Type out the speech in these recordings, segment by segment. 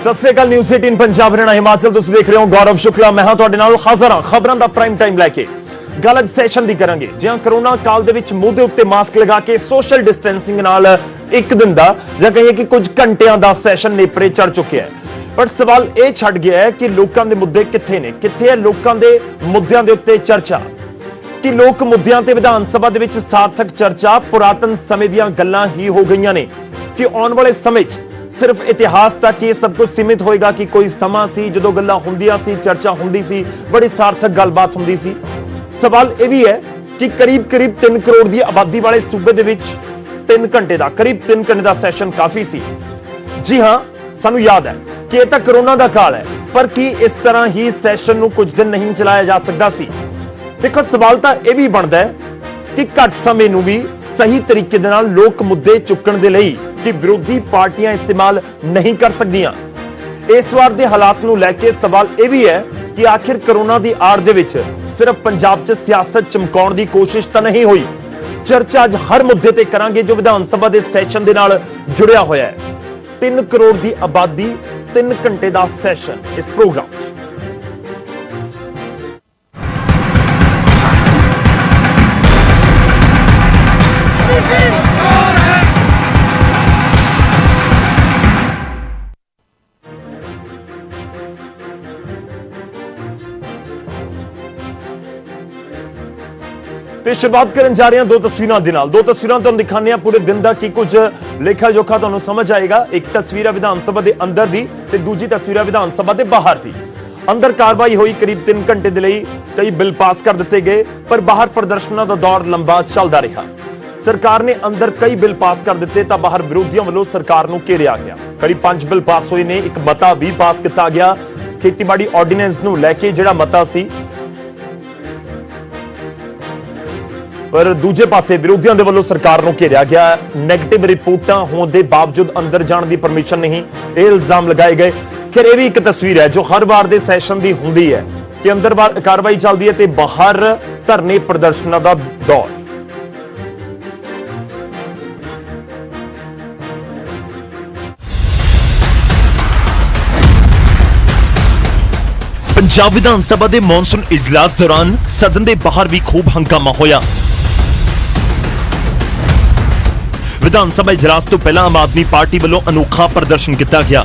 सत श्री अकाल न्यूज़ 18 पंजाब हरियाणा हिमाचल तुसीं देख रहे हो गौरव शुक्ला मैं हां तुहाडे नाल हाज़र हां खबरां दा प्राइम टाइम लैके गल अज सैशन दी करांगे जिहां कोरोना काल दे विच मूंह दे उत्ते मास्क लगा के सोशल डिस्टेंसिंग नाल एक दिन दा जां कहिए कि कुछ घंटियां दा सैशन नेपरे चढ़ चुकिया है पर सवाल यह छड़ गया है कि लोकां दे मुद्दे कित्थे ने कित्थे है लोकां दे मुद्दियां दे उत्ते चर्चा कि लोक मुद्दियां ते विधान सभा दे विच सार्थक चर्चा पुरातन समय दीयां गल्लां ही हो गईयां ने कि आउण वाले समय सिर्फ इतिहास तक ये सब कुछ सीमित होएगा कि कोई समा सी जदों गल्लां हुंदियां सी चर्चा हुंदी सी बड़ी सार्थक गलबात हुंदी सी। सवाल यह भी है कि करीब करीब 3 करोड़ की आबादी वाले सूबे दे विच 3 घंटे का करीब 3 घंटे का सैशन काफी सी। जी हां सानू याद है कि यह तो कोरोना का काल है पर की इस तरह ही सैशन नूं कुछ दिन नहीं चलाया जा सकता सी। देखो सवाल तो यह भी बनता है कि घट समय नूं भी सही तरीके दे नाल लोक मुद्दे चुकण दे लई कि विरोधी पार्टियां इस्तेमाल नहीं कर सकदियां। इस बार दे हालात नूं लैके सवाल यह भी है कि आखिर कोरोना दी आड़ दे विच सिर्फ पंजाब च सियासत चमकाउण दी कोशिश तां नहीं होई। चर्चा अज हर मुद्दे ते करांगे जो विधान सभा दे सैशन दे नाल जुड़िया होया है। 3 करोड़ दी आबादी 3 घंटे दा सैशन इस प्रोग्राम च शुरुआत करन जा रहे हैं 2 तस्वीरों के नाल। 2 तस्वीरों तुहानूं दिखाने पूरे दिन का की कुछ लेखा जोखा तुहानूं समझ आएगा। एक तस्वीर है विधान सभा के अंदर दी ते दूजी तस्वीर है विधान सभा के बाहर दी। अंदर कार्रवाई हुई करीब 3 घंटे के लिए कई बिल पास कर दिए गए पर बाहर प्रदर्शनों का दौर लंबा चलता रहा। सरकार ने अंदर कई बिल पास कर दिते तो बाहर विरोधियों वालों सरकार नूं घेरिया गया। करीब 5 बिल पास हुए ने एक मता भी पास किया गया खेतीबाड़ी ऑर्डीनेंस नूं लैके जिहड़ा मता सी पर दूजे पासे विरोधियों के वालों सरकार नूं घेरिया गया। नैगेटिव रिपोर्टां होने के बावजूद अंदर जाने की परमिशन नहीं ये इल्जाम लगाए गए। खैर यह भी एक तस्वीर है जो हर बार के सैशन की होंदी है कि अंदर कार्रवाई चलती है तो बाहर धरने प्रदर्शनों का दौर। पंजाब विधान सभा के मॉनसून इजलास दौरान सदन के बाहर भी खूब हंगामा होया। विधान सभा इजलास तो पहला आम आदमी पार्टी वालों अनोखा प्रदर्शन किया गया।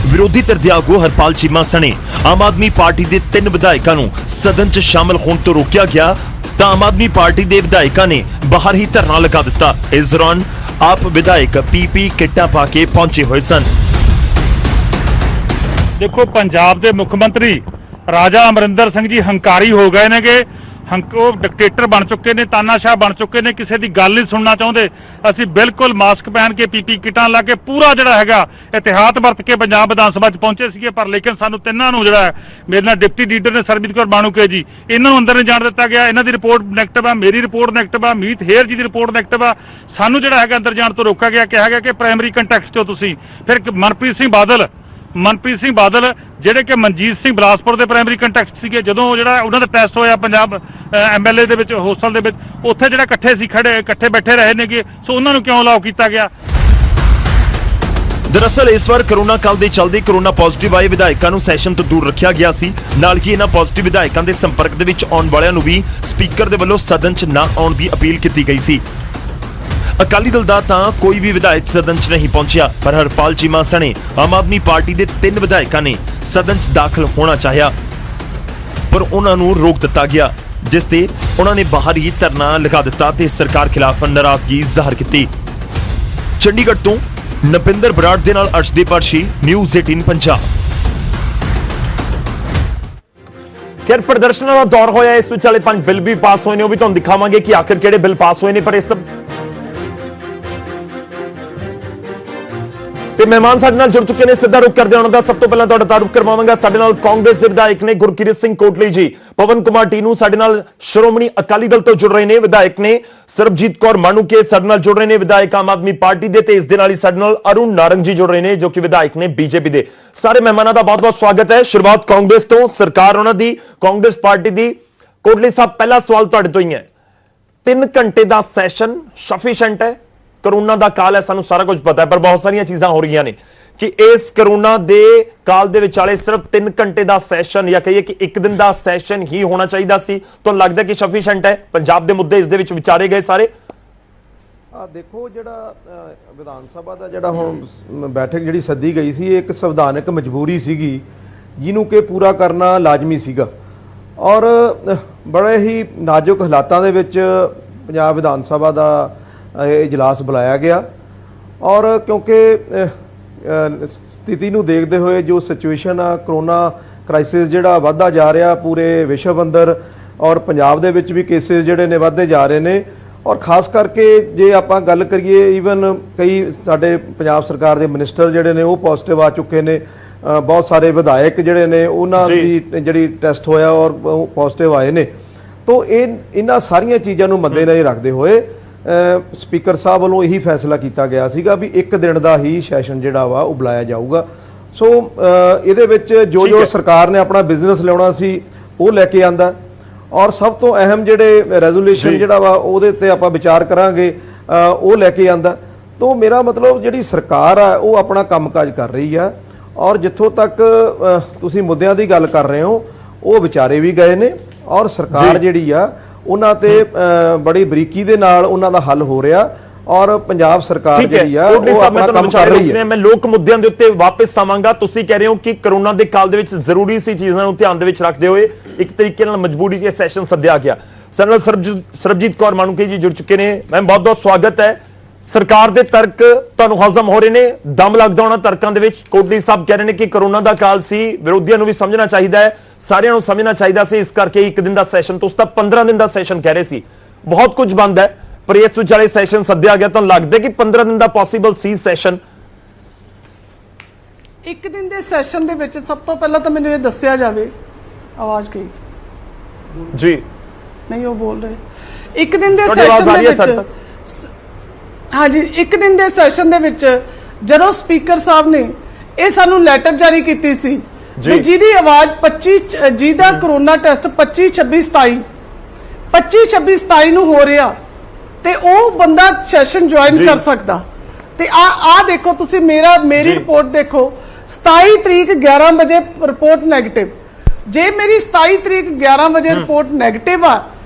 विरोधी धिर दे आगू हरपाल चीमा सने आम आदमी पार्टी के 3 विधायकों नूं सदन च शामिल होने तो रोकिया गया तो आम आदमी पार्टी के विधायकों ने बाहर ही धरना लगा दिता। इस दौरान आप विधायक पीपी किट्टां पा के पहुंचे हुए सन। देखो पंजाब के मुख्य मंत्री राजा अमरिंदर सिंह जी हंकारी हो गए ने कि डिकटेटर बन चुके ने तानाशाह बन चुके ने किसी की गल नहीं सुनना चाहते। असी बिल्कुल मास्क पहन के पीपी किटां ला के पूरा जिहड़ा हैगा एहतियात वरत के पंजाब विधान सभा पहुंचे सीगे पर लेकिन सानू तिन्नां नूं जिहड़ा मेरे नाल डिप्टी लीडर ने सरबजीत कौर माणूके जी इन्हां नूं अंदर नहीं जाण दिता गया। इन्हां दी रिपोर्ट नैगेटिव है मेरी रिपोर्ट नैगेटिव है मीत हेर जी की रिपोर्ट नैगेटिव है। सानू जिहड़ा हैगा अंदर जाण तो रोका गया कहा गया कि प्राइमरी कंटैक्ट चो तुसीं फिर मनप्रीत सिंह बादल ਜਿਹੜੇ ਕਿ ਮਨਜੀਤ ਸਿੰਘ ਬਿਲਾਸਪੁਰ ਦੇ ਪ੍ਰਾਇਮਰੀ ਕੰਟੈਕਸਟ ਸੀਗੇ ਜਦੋਂ ਜਿਹੜਾ ਉਹਨਾਂ ਦਾ ਟੈਸਟ ਹੋਇਆ ਪੰਜਾਬ ਐਮਐਲਏ ਦੇ ਵਿੱਚ ਹੋਸਟਲ ਦੇ ਵਿੱਚ ਉੱਥੇ ਜਿਹੜਾ ਇਕੱਠੇ ਸੀ ਖੜੇ ਇਕੱਠੇ ਬੈਠੇ ਰਹੇ ਨੇਗੇ ਸੋ ਉਹਨਾਂ ਨੂੰ ਕਿਉਂ ਅਲਾਉ ਕੀਤਾ ਗਿਆ। दरअसल इस बार कोरोना काल के चलते कोरोना पॉजिटिव आए विधायकों को सैशन तो दूर रखा गया सी नाल ही इन्हां पॉजिटिव विधायकों के संपर्क दे विच आउण वालियां नूं भी स्पीकर दे वल्लों सदन च ना आउण दी अपील की गई सी। अकाली दल दा तां कोई भी विधायक सदन च नहीं पहुंचा पर हरपाल चीमा सने आम आदमी पार्टी के 3 विधायकों ने सदन च दाखिल होना चाहया पर उन्हां नूं रोक दिता गया जिस ते उन्होंने बाहर ही धरना लगा दिता ते सरकार खिलाफ नाराजगी जाहिर की। चंडीगढ़ तो नपिंदर बराड़ दे नाल अर्शदीप अर्शी न्यूज़ 18 पंजाब। खैर प्रदर्शनों का दौर होया इस वाले 5 बिल भी पास होए ने वो भी तुहानूं दिखावांगे कि आखिर किहड़े बिल पास होए ने पर इस मेहमान साडे नाल जुड़ चुके हैं सीधा रुख करदे उन्हां दा सब तो पहला तुहाडा तारुफ करवावांगा साडे नाल कांग्रेस दे विधायक ने गुरकीरत सिंह कोटली जी पवन कुमार टीनू साडे नाल श्रोमणी अकाली दल तो जुड़ रहे हैं विधायक ने सरबजीत कौर माणूके साडे नाल जुड़ रहे हैं विधायक आम आदमी पार्टी दे ते इस दे नाल ही साडे नाल अरुण नारंग जी जुड़ रहे हैं जो कि विधायक ने बीजेपी दे। सारे मेहमानां दा बहुत बहुत स्वागत है। शुरुआत कांग्रेस तो सरकार उन्हां दी कांग्रेस पार्टी दी कोटली साहब पहला सवाल तुहाडे तो ही है 3 घंटे का सैशन सफिशिएंट है ਕਰੋਨਾ ਦਾ ਕਾਲ ਹੈ, ਸਾਨੂੰ ਸਾਰਾ ਕੁਝ ਪਤਾ ਹੈ, ਪਰ ਬਹੁਤ ਸਾਰੀਆਂ ਚੀਜ਼ਾਂ ਹੋ ਰਹੀਆਂ ਨੇ ਕਿ ਇਸ ਕਰੋਨਾ ਦੇ ਕਾਲ ਦੇ ਵਿਚਾਲੇ ਸਿਰਫ 3 ਘੰਟੇ ਦਾ ਸੈਸ਼ਨ ਜਾਂ ਕਹੀਏ ਕਿ 1 ਦਿਨ ਦਾ ਸੈਸ਼ਨ ਹੀ ਹੋਣਾ ਚਾਹੀਦਾ ਸੀ। ਤੁਹਾਨੂੰ ਲੱਗਦਾ ਕਿ ਸਫੀਸ਼ੀਐਂਟ ਹੈ? ਪੰਜਾਬ ਦੇ ਮੁੱਦੇ ਇਸ ਦੇ ਵਿੱਚ ਵਿਚਾਰੇ ਗਏ ਸਾਰੇ? ਦੇਖੋ, ਜਿਹੜਾ ਵਿਧਾਨ ਸਭਾ ਦਾ ਜਿਹੜਾ ਹੁਣ ਬੈਠਕ ਜਿਹੜੀ ਸੱਦੀ ਗਈ ਸੀ, ਇਹ ਇੱਕ ਸੰਵਿਧਾਨਕ ਮਜਬੂਰੀ ਸੀਗੀ ਜਿਹਨੂੰ ਕਿ ਪੂਰਾ ਕਰਨਾ ਲਾਜ਼ਮੀ ਸੀਗਾ, ਔਰ ਬੜੇ ਹੀ ਨਾਜ਼ੁਕ ਹਾਲਾਤਾਂ ਦੇ ਵਿੱਚ ਪੰਜਾਬ ਵਿਧਾਨ ਸਭਾ ਦਾ ਇਹ ਇਜਲਾਸ ਬੁਲਾਇਆ ਗਿਆ। ਔਰ ਕਿਉਂਕਿ ਸਥਿਤੀ ਨੂੰ ਦੇਖਦੇ ਹੋਏ ਜੋ ਸਿਚੁਏਸ਼ਨ ਆ, ਕਰੋਨਾ ਕ੍ਰਾਈਸਿਸ ਜਿਹੜਾ ਵੱਧਦਾ ਜਾ ਰਿਹਾ ਪੂਰੇ ਵਿਸ਼ਵ ਅੰਦਰ, ਔਰ ਪੰਜਾਬ ਦੇ ਵਿੱਚ ਵੀ ਕੇਸਿਸ ਜਿਹੜੇ ਨੇ ਵੱਧਦੇ ਜਾ ਰਹੇ ਨੇ, ਔਰ ਖਾਸ ਕਰਕੇ ਜੇ ਆਪਾਂ ਗੱਲ ਕਰੀਏ ਈਵਨ ਕਈ ਸਾਡੇ ਪੰਜਾਬ ਸਰਕਾਰ ਦੇ ਮਿਨਿਸਟਰ ਜਿਹੜੇ ਨੇ ਉਹ ਪੋਜ਼ਿਟਿਵ ਆ ਚੁੱਕੇ ਨੇ, ਬਹੁਤ ਸਾਰੇ ਵਿਧਾਇਕ ਜਿਹੜੇ ਨੇ ਉਹਨਾਂ ਦੀ ਜਿਹੜੀ ਟੈਸਟ ਹੋਇਆ ਔਰ ਉਹ ਪੋਜ਼ਿਟਿਵ ਆਏ ਨੇ। ਤੋਂ ਇਹਨਾਂ ਸਾਰੀਆਂ ਚੀਜ਼ਾਂ ਨੂੰ ਮੱਦੇਨਜ਼ਰ ਰੱਖਦੇ ਹੋਏ ਸਪੀਕਰ ਸਾਹਿਬ ਵੱਲੋਂ ਇਹੀ ਫੈਸਲਾ ਕੀਤਾ ਗਿਆ ਸੀਗਾ ਵੀ 1 ਦਿਨ ਦਾ ਹੀ ਸੈਸ਼ਨ ਜਿਹੜਾ ਵਾ ਉਹ ਬੁਲਾਇਆ ਜਾਊਗਾ। ਸੋ ਇਹਦੇ ਵਿੱਚ ਜੋ ਸਰਕਾਰ ਨੇ ਆਪਣਾ ਬਿਜ਼ਨਸ ਲਿਆਉਣਾ ਸੀ ਉਹ ਲੈ ਕੇ ਆਂਦਾ, ਔਰ ਸਭ ਤੋਂ ਅਹਿਮ ਜਿਹੜੇ ਰੈਜ਼ੋਲੂਸ਼ਨ ਜਿਹੜਾ ਵਾ ਉਹਦੇ ਤੇ ਆਪਾਂ ਵਿਚਾਰ ਕਰਾਂਗੇ ਉਹ ਲੈ ਕੇ ਆਂਦਾ। ਤੋਂ ਮੇਰਾ ਮਤਲਬ ਜਿਹੜੀ ਸਰਕਾਰ ਆ ਉਹ ਆਪਣਾ ਕੰਮਕਾਜ ਕਰ ਰਹੀ ਆ, ਔਰ ਜਿੱਥੋਂ ਤੱਕ ਤੁਸੀਂ ਮੁੱਦਿਆਂ ਦੀ ਗੱਲ ਕਰ ਰਹੇ ਹੋ ਉਹ ਵਿਚਾਰੇ ਵੀ ਗਏ ਨੇ, ਔਰ ਸਰਕਾਰ ਜਿਹੜੀ ਆ ਉਹਨਾਂ ਤੇ ਬੜੀ ਬਰੀਕੀ ਦੇ ਨਾਲ ਉਹਨਾਂ ਦਾ ਹੱਲ ਹੋ ਰਿਹਾ, ਔਰ ਪੰਜਾਬ ਸਰਕਾਰ ਜਿਹੜੀ ਆ ਉਹ ਆਪਣਾ ਕੰਮ ਕਰ ਰਹੀ ਹੈ। ਮੈਂ ਲੋਕ ਮੁੱਦਿਆਂ ਦੇ ਉੱਤੇ ਵਾਪਸ ਆਵਾਂਗਾ। ਤੁਸੀਂ ਕਹਿ ਰਹੇ ਹੋ ਕਿ ਕਰੋਨਾ ਦੇ ਕਾਲ ਦੇ ਵਿੱਚ ਜ਼ਰੂਰੀ ਸੀ ਚੀਜ਼ਾਂ ਨੂੰ ਧਿਆਨ ਦੇ ਵਿੱਚ ਰੱਖਦੇ ਹੋਏ ਇੱਕ ਤਰੀਕੇ ਨਾਲ ਮਜਬੂਰੀ ਦੇ ਸੈਸ਼ਨ ਸੱਦਿਆ ਗਿਆ। ਸਨਲ ਸਰਬਜੀਤ ਕੌਰ ਮਾਨੂਕੇ ਜੀ ਜੁੜ ਚੁੱਕੇ ਨੇ। ਮੈਂ ਬਹੁਤ ਬਹੁਤ ਸਵਾਗਤ ਹੈ। ਸਰਕਾਰ ਦੇ ਤਰਕ ਤੁਹਾਨੂੰ ਹਜ਼ਮ ਹੋ ਰਹੇ ਨੇ? ਦਮ ਲੱਗਦਾ ਹੋਣਾ ਤਰਕਾਂ ਦੇ ਵਿੱਚ। ਕੋਟਲੀ ਸਾਹਿਬ ਕਹਿ ਰਹੇ ਨੇ ਕਿ ਕਰੋਨਾ ਦਾ ਕਾਲ ਸੀ, ਵਿਰੋਧੀਆਂ ਨੂੰ ਵੀ ਸਮਝਣਾ ਚਾਹੀਦਾ ਹੈ, ਸਾਰਿਆਂ ਨੂੰ ਸਮਝਣਾ ਚਾਹੀਦਾ ਸੀ, ਇਸ ਕਰਕੇ 1 ਦਿਨ ਦਾ ਸੈਸ਼ਨ, ਤੁਸੀਂ ਤਾਂ 15 ਦਿਨ ਦਾ ਸੈਸ਼ਨ ਕਹਿ ਰਹੇ ਸੀ। ਬਹੁਤ ਕੁਝ ਬੰਦ ਹੈ, ਪਰ ਇਸ ਵਿਚਾਲੇ ਸੈਸ਼ਨ ਸੱਦਿਆ ਗਿਆ। ਤੁਹਾਨੂੰ ਲੱਗਦਾ ਕਿ 15 ਦਿਨ ਦਾ ਪੋਸੀਬਲ ਸੀ ਸੈਸ਼ਨ? 1 ਦਿਨ ਦੇ ਸੈਸ਼ਨ ਦੇ ਵਿੱਚ ਸਭ ਤੋਂ ਪਹਿਲਾਂ ਤਾਂ ਮੈਨੂੰ ਇਹ ਦੱਸਿਆ ਜਾਵੇ, ਆਵਾਜ਼ ਗਈ ਜੀ, ਨਹੀਂ ਉਹ ਬੋਲ ਰਹੇ। 1 ਦਿਨ ਦੇ ਸੈਸ਼ਨ ਦੇ ਵਿੱਚ, ਹਾਂਜੀ 1 ਦਿਨ ਦੇ ਸੈਸ਼ਨ ਦੇ ਵਿੱਚ ਜਦੋਂ ਸਪੀਕਰ ਸਾਹਿਬ ਨੇ ਇਹ ਸਾਨੂੰ ਲੈਟਰ ਜਾਰੀ ਕੀਤੀ ਸੀ ਵੀ ਜਿਹਦੀ ਆਵਾਜ਼ 25 ਜਿਹਦਾ ਕਰੋਨਾ ਟੈਸਟ 25 26 27 ਨੂੰ ਹੋ ਰਿਹਾ ਤੇ ਉਹ ਬੰਦਾ ਸੈਸ਼ਨ ਜੁਆਇਨ ਕਰ ਸਕਦਾ। ਤੇ ਆ ਦੇਖੋ ਤੁਸੀਂ ਮੇਰੀ ਰਿਪੋਰਟ ਦੇਖੋ, 27 ਤਰੀਕ 11 ਵਜੇ ਰਿਪੋਰਟ ਨੈਗੇਟਿਵ। ਜੇ ਮੇਰੀ 27 ਤਰੀਕ 11 ਵਜੇ ਰਿਪੋਰਟ ਨੈਗੇਟਿਵ ਆ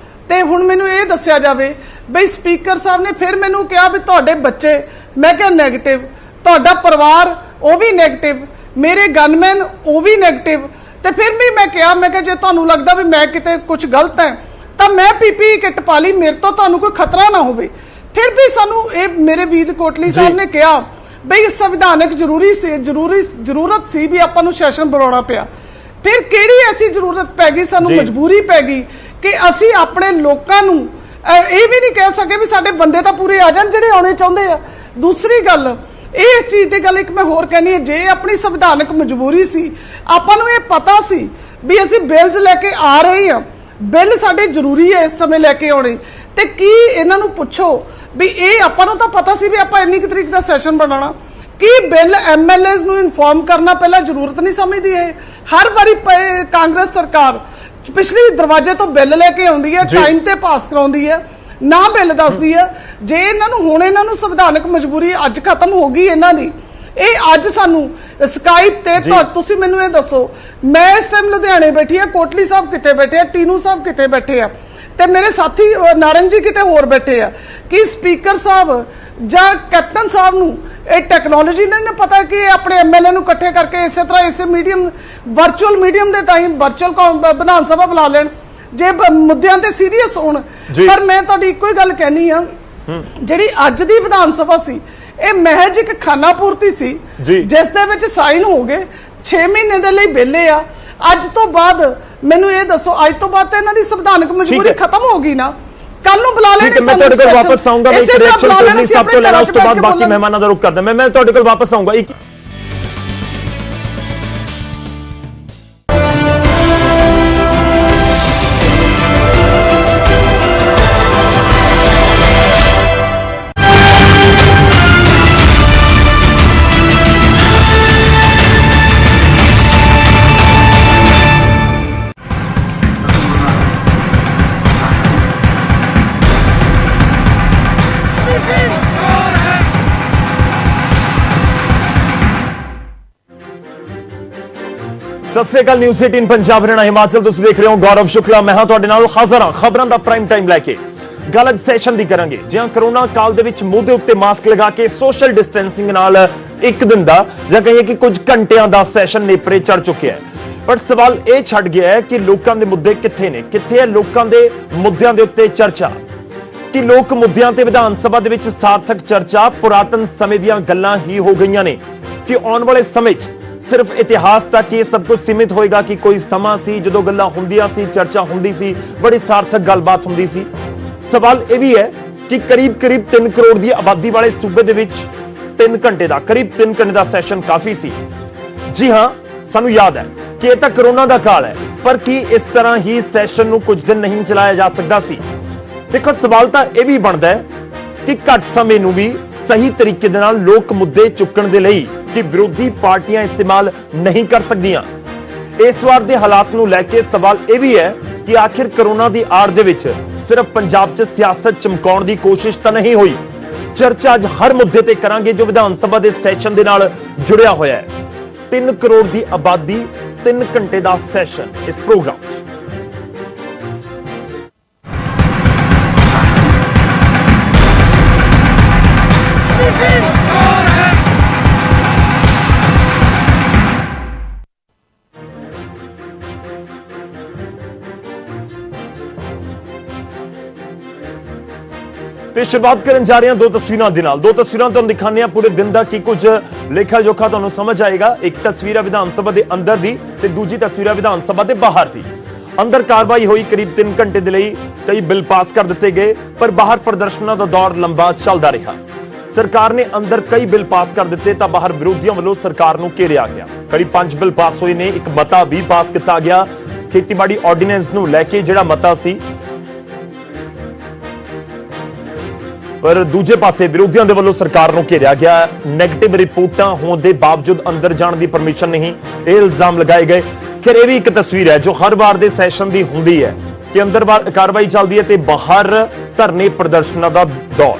ਤੇ ਹੁਣ ਮੈਨੂੰ ਇਹ ਦੱਸਿਆ ਜਾਵੇ ਬਈ ਸਪੀਕਰ ਸਾਹਿਬ ਨੇ ਫਿਰ ਮੈਨੂੰ ਕਿਹਾ ਵੀ ਤੁਹਾਡੇ ਬੱਚੇ, ਮੈਂ ਕਿਹਾ ਨੈਗੇਟਿਵ, ਤੁਹਾਡਾ ਪਰਿਵਾਰ ਉਹ ਵੀ ਨੈਗੇਟਿਵ, ਮੇਰੇ ਗਨਮੈਨ ਉਹ ਵੀ ਨੈਗੇਟਿਵ। ਤੇ ਫਿਰ ਵੀ ਮੈਂ ਕਿਹਾ ਜੇ ਤੁਹਾਨੂੰ ਲੱਗਦਾ ਵੀ ਮੈਂ ਕਿਤੇ ਕੁਝ ਗਲਤ ਹੈ ਤਾਂ ਮੈਂ ਪੀਪੀਈ ਕਿੱਟ ਪਾ ਲਈ, ਮੇਰੇ ਤੋਂ ਤੁਹਾਨੂੰ ਕੋਈ ਖਤਰਾ ਨਾ ਹੋਵੇ। ਫਿਰ ਵੀ ਸਾਨੂੰ ਇਹ ਮੇਰੇ ਵੀਰ ਕੋਟਲੀ ਸਾਹਿਬ ਨੇ ਕਿਹਾ ਬਈ ਸੰਵਿਧਾਨਕ ਜ਼ਰੂਰਤ ਸੀ ਵੀ ਆਪਾਂ ਨੂੰ ਸੈਸ਼ਨ ਬੁਲਾਉਣਾ ਪਿਆ। ਫਿਰ ਕਿਹੜੀ ਐਸੀ ਜ਼ਰੂਰਤ ਪੈ ਗਈ, ਸਾਨੂੰ ਮਜਬੂਰੀ ਪੈ ਗਈ ਕਿ ਅਸੀਂ ਆਪਣੇ ਲੋਕਾਂ ਨੂੰ ਇਹ ਵੀ ਨਹੀਂ ਕਹਿ ਸਕੇ ਵੀ ਸਾਡੇ ਬੰਦੇ ਤਾਂ ਪੂਰੇ ਆ ਜਾਣ ਜਿਹੜੇ ਆਉਣੇ ਚਾਹੁੰਦੇ ਆ। ਦੂਸਰੀ ਗੱਲ ਇਸ ਚੀਜ਼ ਦੀ ਗੱਲ ਇੱਕ ਮੈਂ ਹੋਰ ਕਹਿਣੀ ਹੈ, ਜੇ ਆਪਣੀ ਸੰਵਿਧਾਨਕ ਮਜਬੂਰੀ ਸੀ, ਆਪਾਂ ਨੂੰ ਇਹ ਪਤਾ ਸੀ ਵੀ ਅਸੀਂ ਬਿੱਲਸ ਲੈ ਕੇ ਆ ਰਹੇ ਹਾਂ, ਬਿੱਲ ਸਾਡੇ ਜ਼ਰੂਰੀ ਹੈ ਇਸ ਸਮੇਂ ਲੈ ਕੇ ਆਉਣੇ, ਤੇ ਕੀ ਇਹਨਾਂ ਨੂੰ ਪੁੱਛੋ ਵੀ ਇਹ ਆਪਾਂ ਨੂੰ ਤਾਂ ਪਤਾ ਸੀ ਵੀ ਆਪਾਂ ਇੰਨੀ ਕੁ ਤਰੀਕ ਦਾ ਸੈਸ਼ਨ ਬਣਾਉਣਾ, ਕੀ ਬਿੱਲ ਐਮਐਲਏਜ਼ ਨੂੰ ਇਨਫੋਰਮ ਕਰਨਾ ਪਹਿਲਾਂ ਜ਼ਰੂਰਤ ਨਹੀਂ ਸਮਝਦੀ ਹੈ? ਹਰ ਵਾਰੀ ਕਾਂਗਰਸ ਸਰਕਾਰ ਪਿਛਲੀ ਦਰਵਾਜ਼ੇ ਤੋਂ ਬਿੱਲ ਲੈ ਕੇ ਆਉਂਦੀ ਹੈ, ਟਾਈਮ ਤੇ ਪਾਸ ਕਰਾਉਂਦੀ ਹੈ, ਨਾ ਬਿੱਲ ਦੱਸਦੀ ਹੈ। ਜੇ ਇਹਨਾਂ ਨੂੰ ਸੰਵਿਧਾਨਕ ਮਜਬੂਰੀ ਅੱਜ ਖਤਮ ਹੋ ਗਈ ਇਹਨਾਂ ਦੀ, ਇਹ ਅੱਜ ਸਾਨੂੰ ਸਕਾਈਪ ਤੇ ਤੁਸੀਂ ਮੈਨੂੰ ਇਹ ਦੱਸੋ, ਮੈਂ ਇਸ ਟਾਈਮ ਲੁਧਿਆਣੇ ਬੈਠੀ ਆ, ਕੋਟਲੀ ਸਾਹਿਬ ਕਿੱਥੇ ਬੈਠੇ ਆ, ਟੀਨੂ ਸਾਹਿਬ ਕਿੱਥੇ ਬੈਠੇ ਆ, ਤੇ ਮੇਰੇ ਸਾਥੀ ਨਾਰੰਗ ਜੀ ਕਿਤੇ ਹੋਰ ਬੈਠੇ ਆ। ਕੀ ਸਪੀਕਰ ਸਾਹਿਬ ਜਾਂ ਕੈਪਟਨ ਸਾਹਿਬ ਨੂੰ ਇਹ ਟੈਕਨੋਲੋਜੀ ਨਹੀਂ ਪਤਾ ਕਿ ਆਪਣੇ ਐਮਐਲਏ ਨੂੰ ਇਕੱਠੇ ਕਰਕੇ ਇਸੇ ਤਰ੍ਹਾਂ ਇਸੇ ਮੀਡੀਅਮ ਵਰਚੁਅਲ ਮੀਡੀਅਮ ਦੇ ਤਾਈਂ ਵਰਚੁਅਲ ਵਿਧਾਨ ਸਭਾ ਬੁਲਾ ਲੈਣ ਜੇ ਮੁੱਦਿਆਂ ਤੇ ਸੀਰੀਅਸ ਹੋਣ? ਪਰ ਮੈਂ ਤੁਹਾਡੀ ਇੱਕੋ ਹੀ ਗੱਲ ਕਹਿਣੀ ਆ, ਜਿਹੜੀ ਅੱਜ ਦੀ ਵਿਧਾਨ ਸਭਾ ਸੀ ਇਹ ਮਹਿਜ ਇੱਕ ਖਾਨਾ ਪੂਰਤੀ ਸੀ ਜਿਸ ਦੇ ਵਿੱਚ ਸਾਈਨ ਹੋ ਗਏ, 6 ਮਹੀਨੇ ਦੇ ਲਈ ਵਿਹਲੇ ਆ। ਅੱਜ ਤੋਂ ਬਾਅਦ ਮੈਨੂੰ ਇਹ ਦੱਸੋ, ਅੱਜ ਤੋਂ ਬਾਅਦ ਤਾਂ ਇਹਨਾਂ ਦੀ ਸੰਵਿਧਾਨਕ ਮਜਬੂਰੀ ਖਤਮ ਹੋ ਗਈ ਨਾ, ਕੱਲ ਨੂੰ ਬੁਲਾ ਲੈਣੇ। ਮੈਂ ਤੁਹਾਡੇ ਕੋਲ ਵਾਪਸ ਆਉਂਗਾ, ਮੈਂ ਇੱਕ ਰਿਐਕਸ਼ਨ ਸਭ ਤੋਂ ਲੈਣਾ, ਉਸ ਤੋਂ ਬਾਅਦ ਬਾਕੀ ਮਹਿਮਾਨਾਂ ਦਾ ਰੁਖ ਕਰਦਾ। ਮੈਂ ਤੁਹਾਡੇ ਕੋਲ ਵਾਪਸ ਆਉਂਗਾ। ਸਤਿ ਸ੍ਰੀ ਅਕਾਲ। ਨਿਊਜ਼ 18 ਪੰਜਾਬ ਹਰਿਆਣਾ ਹਿਮਾਚਲ ਤੁਸੀਂ ਦੇਖ ਰਹੇ ਹੋ। ਗੌਰਵ ਸ਼ੁਕਲਾ ਮੈਂ ਹਾਂ ਤੁਹਾਡੇ ਨਾਲ ਹਾਜ਼ਰ ਹਾਂ ਖਬਰਾਂ ਦਾ ਪ੍ਰਾਈਮ ਟਾਈਮ ਲੈ ਕੇ। ਗੱਲ ਅੱਜ ਸੈਸ਼ਨ ਦੀ ਕਰਾਂਗੇ। ਜਿਹਾਂ ਕਰੋਨਾ ਕਾਲ ਦੇ ਵਿੱਚ ਮੂੰਹ ਦੇ ਉੱਤੇ ਮਾਸਕ ਲਗਾ ਕੇ ਸੋਸ਼ਲ ਡਿਸਟੈਂਸਿੰਗ ਨਾਲ ਇੱਕ ਦਿਨ ਦਾ ਜਾਂ ਕਹੀਏ ਕਿ ਕੁਝ ਘੰਟਿਆਂ ਦਾ ਸੈਸ਼ਨ ਨੇਪਰੇ ਚੜ ਚੁੱਕਿਆ ਹੈ। ਪਰ ਸਵਾਲ ਇਹ ਛੱਡ ਗਿਆ ਹੈ ਕਿ ਲੋਕਾਂ ਦੇ ਮੁੱਦੇ ਕਿੱਥੇ ਨੇ, ਕਿੱਥੇ ਹੈ ਲੋਕਾਂ ਦੇ ਮੁੱਦਿਆਂ ਦੇ ਉੱਤੇ ਚਰਚਾ, ਕਿ ਲੋਕ ਮੁੱਦਿਆਂ ਤੇ ਵਿਧਾਨ ਸਭਾ ਦੇ ਵਿੱਚ ਸਾਰਥਕ ਚਰਚਾ ਪੁਰਾਤਨ ਸਮੇਂ ਦੀਆਂ ਗੱਲਾਂ ਹੀ ਹੋ ਗਈਆਂ ਨੇ, ਕਿ ਆਉਣ ਵਾਲੇ ਸਮੇਂ 'ਚ ਸਿਰਫ ਇਤਿਹਾਸ ਤੱਕ ਇਹ ਸਭ ਕੁਝ ਸੀਮਿਤ ਹੋਏਗਾ ਕਿ ਕੋਈ ਸਮਾਂ ਸੀ ਜਦੋਂ ਗੱਲਾਂ ਹੁੰਦੀਆਂ ਸੀ, ਚਰਚਾ ਹੁੰਦੀ ਸੀ, ਬੜੀ ਸਾਰਥਕ ਗੱਲਬਾਤ ਹੁੰਦੀ ਸੀ। ਸਵਾਲ ਇਹ ਵੀ ਹੈ ਕਿ ਕਰੀਬ 3 ਕਰੋੜ ਦੀ ਆਬਾਦੀ ਵਾਲੇ ਸੂਬੇ ਦੇ ਵਿੱਚ 3 ਘੰਟੇ ਦਾ ਸੈਸ਼ਨ ਕਾਫੀ ਸੀ। ਜੀ ਹਾਂ, ਸਾਨੂੰ ਯਾਦ ਹੈ ਕਿ ਇਹ ਤਾਂ ਕਰੋਨਾ ਦਾ ਕਾਲ ਹੈ, ਪਰ ਕੀ ਇਸ ਤਰ੍ਹਾਂ ਹੀ ਸੈਸ਼ਨ ਨੂੰ ਕੁਝ ਦਿਨ ਨਹੀਂ ਚਲਾਇਆ ਜਾ ਸਕਦਾ ਸੀ? ਦੇਖੋ, ਸਵਾਲ ਤਾਂ ਇਹ ਵੀ ਬਣਦਾ ਹੈ ਕਿ ਘੱਟ ਸਮੇਂ ਨੂੰ ਵੀ ਸਹੀ ਤਰੀਕੇ ਦੇ ਨਾਲ ਲੋਕ ਮੁੱਦੇ ਚੁੱਕਣ ਦੇ ਲਈ ਕਿ ਵਿਰੋਧੀ ਪਾਰਟੀਆਂ ਇਸਤੇਮਾਲ ਨਹੀਂ ਕਰ ਸਕਦੀਆਂ। ਇਸ ਵਾਰ ਦੇ ਹਾਲਾਤ ਨੂੰ ਲੈ ਕੇ ਸਵਾਲ ਇਹ ਵੀ ਹੈ ਕਿ ਆਖਿਰ ਕਰੋਨਾ ਦੀ ਆੜ ਦੇ ਵਿੱਚ ਸਿਰਫ ਪੰਜਾਬ 'ਚ ਸਿਆਸਤ ਚਮਕਾਉਣ ਦੀ ਕੋਸ਼ਿਸ਼ ਤਾਂ ਨਹੀਂ ਹੋਈ। ਚਰਚਾ ਅੱਜ ਹਰ ਮੁੱਦੇ ਤੇ ਕਰਾਂਗੇ ਜੋ ਵਿਧਾਨ ਸਭਾ ਦੇ ਸੈਸ਼ਨ ਦੇ ਨਾਲ ਜੁੜਿਆ ਹੋਇਆ ਹੈ। 3 ਕਰੋੜ ਦੀ ਆਬਾਦੀ, 3 ਘੰਟੇ ਦਾ ਸੈਸ਼ਨ ਇਸ ਪ੍ਰੋਗਰਾਮ 'ਚ। ਤੇ ਸ਼ੁਰੂਆਤ ਕਰਨ ਜਾ ਰਹੇ ਹਾਂ ਦੋ ਤਸਵੀਰਾਂ ਦੇ ਨਾਲ। ਦੋ ਤਸਵੀਰਾਂ ਤੁਹਾਨੂੰ ਦਿਖਾਉਂਦੇ ਹਾਂ ਪੂਰੇ ਦਿਨ ਦਾ ਕੀ ਕੁਝ ਲੇਖਾ ਜੋਖਾ ਤੁਹਾਨੂੰ ਸਮਝ ਆਏਗਾ। ਇੱਕ ਤਸਵੀਰ ਹੈ ਵਿਧਾਨ ਸਭਾ ਦੇ ਅੰਦਰ ਦੀ ਤੇ ਦੂਜੀ ਤਸਵੀਰ ਹੈ ਵਿਧਾਨ ਸਭਾ ਦੇ ਬਾਹਰ ਦੀ। ਅੰਦਰ ਕਾਰਵਾਈ ਹੋਈ ਕਰੀਬ 3 ਘੰਟੇ ਦੇ ਲਈ, ਕਈ ਬਿੱਲ ਪਾਸ ਕਰ ਦਿੱਤੇ ਗਏ, ਪਰ ਬਾਹਰ ਪ੍ਰਦਰਸ਼ਨਾਂ ਦਾ ਦੌਰ ਲੰਬਾ ਚੱਲਦਾ ਰਿਹਾ। ਸਰਕਾਰ ਨੇ ਅੰਦਰ ਕਈ ਬਿੱਲ ਪਾਸ ਕਰ ਦਿੱਤੇ ਤਾਂ ਬਾਹਰ ਵਿਰੋਧੀਆਂ ਵੱਲੋਂ ਸਰਕਾਰ ਨੂੰ ਘੇਰਿਆ ਗਿਆ। ਕਰੀਬ 5 ਬਿੱਲ ਪਾਸ ਹੋਏ ਨੇ, ਇੱਕ ਮਤਾ ਵੀ ਪਾਸ ਕੀਤਾ ਗਿਆ ਖੇਤੀਬਾੜੀ ਆਰਡੀਨੈਂਸ ਨੂੰ ਲੈ ਕੇ ਜਿਹੜਾ ਮਤਾ ਸੀ। ਪਰ ਦੂਜੇ ਪਾਸੇ ਵਿਰੋਧੀਆਂ ਦੇ ਵੱਲੋਂ ਸਰਕਾਰ ਨੂੰ ਘੇਰਿਆ ਗਿਆ। ਨੈਗੇਟਿਵ ਰਿਪੋਰਟਾਂ ਹੋਣ ਦੇ ਬਾਵਜੂਦ ਅੰਦਰ ਜਾਣ ਦੀ ਪਰਮਿਸ਼ਨ ਨਹੀਂ, ਇਹ ਇਲਜ਼ਾਮ ਲਗਾਏ ਗਏ। ਫਿਰ ਇਹ ਵੀ ਇੱਕ ਤਸਵੀਰ ਹੈ ਜੋ ਹਰ ਵਾਰ ਦੇ ਸੈਸ਼ਨ ਦੀ ਹੁੰਦੀ ਹੈ ਕਿ ਅੰਦਰ ਕਾਰਵਾਈ ਚੱਲਦੀ ਹੈ ਤੇ ਬਾਹਰ ਧਰਨੇ ਪ੍ਰਦਰਸ਼ਨਾਂ ਦਾ ਦੌਰ।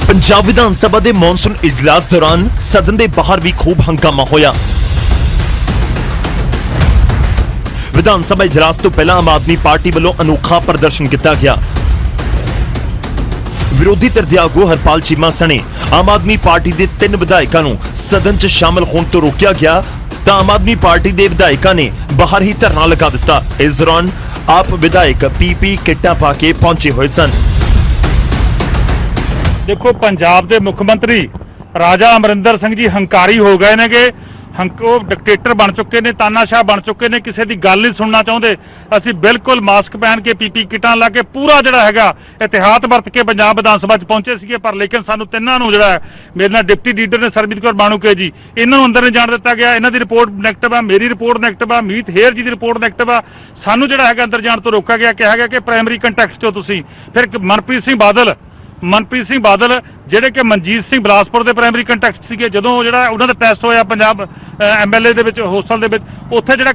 ਪੰਜਾਬ ਵਿਧਾਨ ਸਭਾ ਦੇ ਮੌਨਸੂਨ ਇਜਲਾਸ ਦੌਰਾਨ ਸਦਨ ਦੇ ਬਾਹਰ ਵੀ ਖੂਬ ਹੰਗਾਮਾ ਹੋਇਆ। ਵਿਧਾਨ ਸਭਾ ਇਜਲਾਸ ਤੋਂ ਪਹਿਲਾਂ ਆਮ ਆਦਮੀ ਪਾਰਟੀ ਵੱਲੋਂ ਅਨੋਖਾ ਪ੍ਰਦਰਸ਼ਨ ਕੀਤਾ ਗਿਆ। ਵਿਰੋਧੀ ਧਿਰ ਦੇ ਆਗੂ ਹਰਪਾਲ ਚੀਮਾ ਸਣੇ ਆਮ ਆਦਮੀ ਪਾਰਟੀ ਦੇ 3 ਵਿਧਾਇਕਾਂ ਨੂੰ ਸਦਨ 'ਚ ਸ਼ਾਮਲ ਹੋਣ ਤੋਂ ਰੋਕਿਆ ਗਿਆ ਤਾਂ ਆਮ ਆਦਮੀ ਪਾਰਟੀ ਦੇ ਵਿਧਾਇਕਾਂ ਨੇ ਬਾਹਰ ਹੀ ਧਰਨਾ ਲਗਾ ਦਿੱਤਾ। ਇਸ ਦੌਰਾਨ ਆਪ ਵਿਧਾਇਕ ਪੀਪੀ ਕਿੱਟਾਂ ਪਾ ਕੇ ਪਹੁੰਚੇ ਹੋਏ ਸਨ। ਦੇਖੋ, ਪੰਜਾਬ ਦੇ ਮੁੱਖ ਮੰਤਰੀ ਰਾਜਾ ਅਮਰਿੰਦਰ ਸਿੰਘ ਜੀ ਹੰਕਾਰੀ ਹੋ ਗਏ ਨੇਗੇ। ਉਹ ਡਿਕਟੇਟਰ ਬਣ ਚੁੱਕੇ ਨੇ, ਤਾਨਾਸ਼ਾਹ ਬਣ ਚੁੱਕੇ ਨੇ, ਕਿਸੇ ਦੀ ਗੱਲ ਨਹੀਂ ਸੁਣਨਾ ਚਾਹੁੰਦੇ। ਅਸੀਂ ਬਿਲਕੁਲ ਮਾਸਕ ਪਹਿਨ ਕੇ, ਪੀਪੀ ਕਿੱਟਾਂ ਲਾ ਕੇ, ਪੂਰਾ ਜਿਹੜਾ ਹੈਗਾ ਇਤਿਹਾਤ ਵਰਤ ਕੇ ਪੰਜਾਬ ਵਿਧਾਨ ਸਭਾ 'ਚ ਪਹੁੰਚੇ ਸੀਗੇ। ਪਰ ਲੇਕਿਨ ਸਾਨੂੰ ਤਿੰਨਾਂ ਨੂੰ ਜਿਹੜਾ ਮੇਰੇ ਨਾਲ ਡਿਪਟੀ ਲੀਡਰ ਨੇ ਸਰਬਜੀਤ ਕੌਰ ਬਾਣੂਕੇ ਜੀ, ਇਹਨਾਂ ਨੂੰ ਅੰਦਰ ਨਹੀਂ ਜਾਣ ਦਿੱਤਾ ਗਿਆ। ਇਹਨਾਂ ਦੀ ਰਿਪੋਰਟ ਨੈਗੇਟਿਵ ਆ, ਮੇਰੀ ਰਿਪੋਰਟ ਨੈਗੇਟਿਵ ਆ, ਮੀਤ ਹੇਰ ਜੀ ਦੀ ਰਿਪੋਰਟ ਨੈਗੇਟਿਵ ਆ। ਸਾਨੂੰ ਜਿਹੜਾ ਹੈਗਾ ਅੰਦਰ ਜਾਣ ਤੋਂ ਰੋਕਿਆ ਗਿਆ। ਕਿਹਾ ਗਿਆ ਕਿ ਪ੍ਰਾਇਮਰੀ ਕੰਟੈਕਸਟ 'ਚੋਂ ਤੁਸੀਂ ਫਿਰ ਮਨਪ੍ਰੀਤ ਸਿੰਘ ਬਾਦਲ ਜਿਹੜੇ ਕਿ ਮਨਜੀਤ ਸਿੰਘ ਬਿਲਾਸਪੁਰ ਦੇ ਪ੍ਰਾਇਮਰੀ ਕੰਟੈਕਸਟ ਸੀਗੇ, ਜਦੋਂ ਜਿਹੜਾ ਉਹਨਾਂ ਦਾ ਟੈਸਟ ਹੋਇਆ ਪੰਜਾਬ ਐਮਐਲਏ ਦੇ ਵਿੱਚ ਹੋਸਟਲ ਦੇ ਵਿੱਚ, ਉੱਥੇ ਜਿਹੜਾ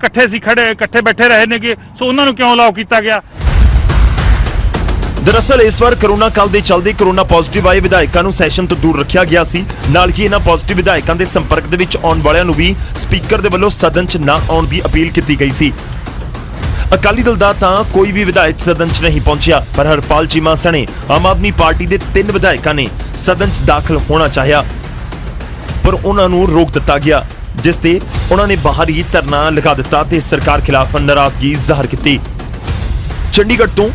ਇਕੱਠੇ ਬੈਠੇ ਰਹੇ ਨੇਗੇ, ਸੋ ਉਹਨਾਂ ਨੂੰ ਕਿਉਂ ਅਲਾਉ ਕੀਤਾ ਗਿਆ? ਦਰਅਸਲ ਇਸ ਵਾਰ ਕਰੋਨਾ ਕਾਲ ਦੇ ਚੱਲਦੇ ਕਰੋਨਾ ਪੋਜ਼ਿਟਿਵ ਆਏ ਵਿਧਾਇਕਾਂ ਨੂੰ ਸੈਸ਼ਨ ਤੋਂ ਦੂਰ ਰੱਖਿਆ ਗਿਆ ਸੀ। ਨਾਲ ਹੀ ਇਹਨਾਂ ਪੋਜ਼ਿਟਿਵ ਵਿਧਾਇਕਾਂ ਦੇ ਸੰਪਰਕ ਦੇ ਵਿੱਚ ਆਉਣ ਵਾਲਿਆਂ ਨੂੰ ਵੀ ਸਪੀਕਰ ਦੇ ਵੱਲੋਂ ਸਦਨ 'ਚ ਨਾ ਆਉਣ ਦੀ ਅਪੀਲ ਕੀਤੀ ਗਈ ਸੀ। ਅਕਾਲੀ ਦਲ ਦਾ ਤਾਂ ਕੋਈ ਵੀ ਵਿਧਾਇਕ ਸਦਨ 'ਚ ਨਹੀਂ ਪਹੁੰਚਿਆ, ਪਰ ਹਰਪਾਲ ਚੀਮਾ ਸਣੇ ਆਮ ਆਦਮੀ ਪਾਰਟੀ ਦੇ 3 ਵਿਧਾਇਕਾਂ ਨੇ ਸਦਨ 'ਚ ਦਾਖਲ ਹੋਣਾ ਚਾਹਿਆ, ਪਰ ਉਹਨਾਂ ਨੂੰ ਰੋਕ ਦਿੱਤਾ ਗਿਆ, ਜਿਸ ਤੇ ਉਹਨਾਂ ਨੇ ਬਾਹਰ ਹੀ ਧਰਨਾ ਲਗਾ ਦਿੱਤਾ ਤੇ ਸਰਕਾਰ ਖਿਲਾਫ ਨਾਰਾਜ਼ਗੀ ਜ਼ਾਹਰ ਕੀਤੀ। ਚੰਡੀਗੜ੍ਹ ਤੋਂ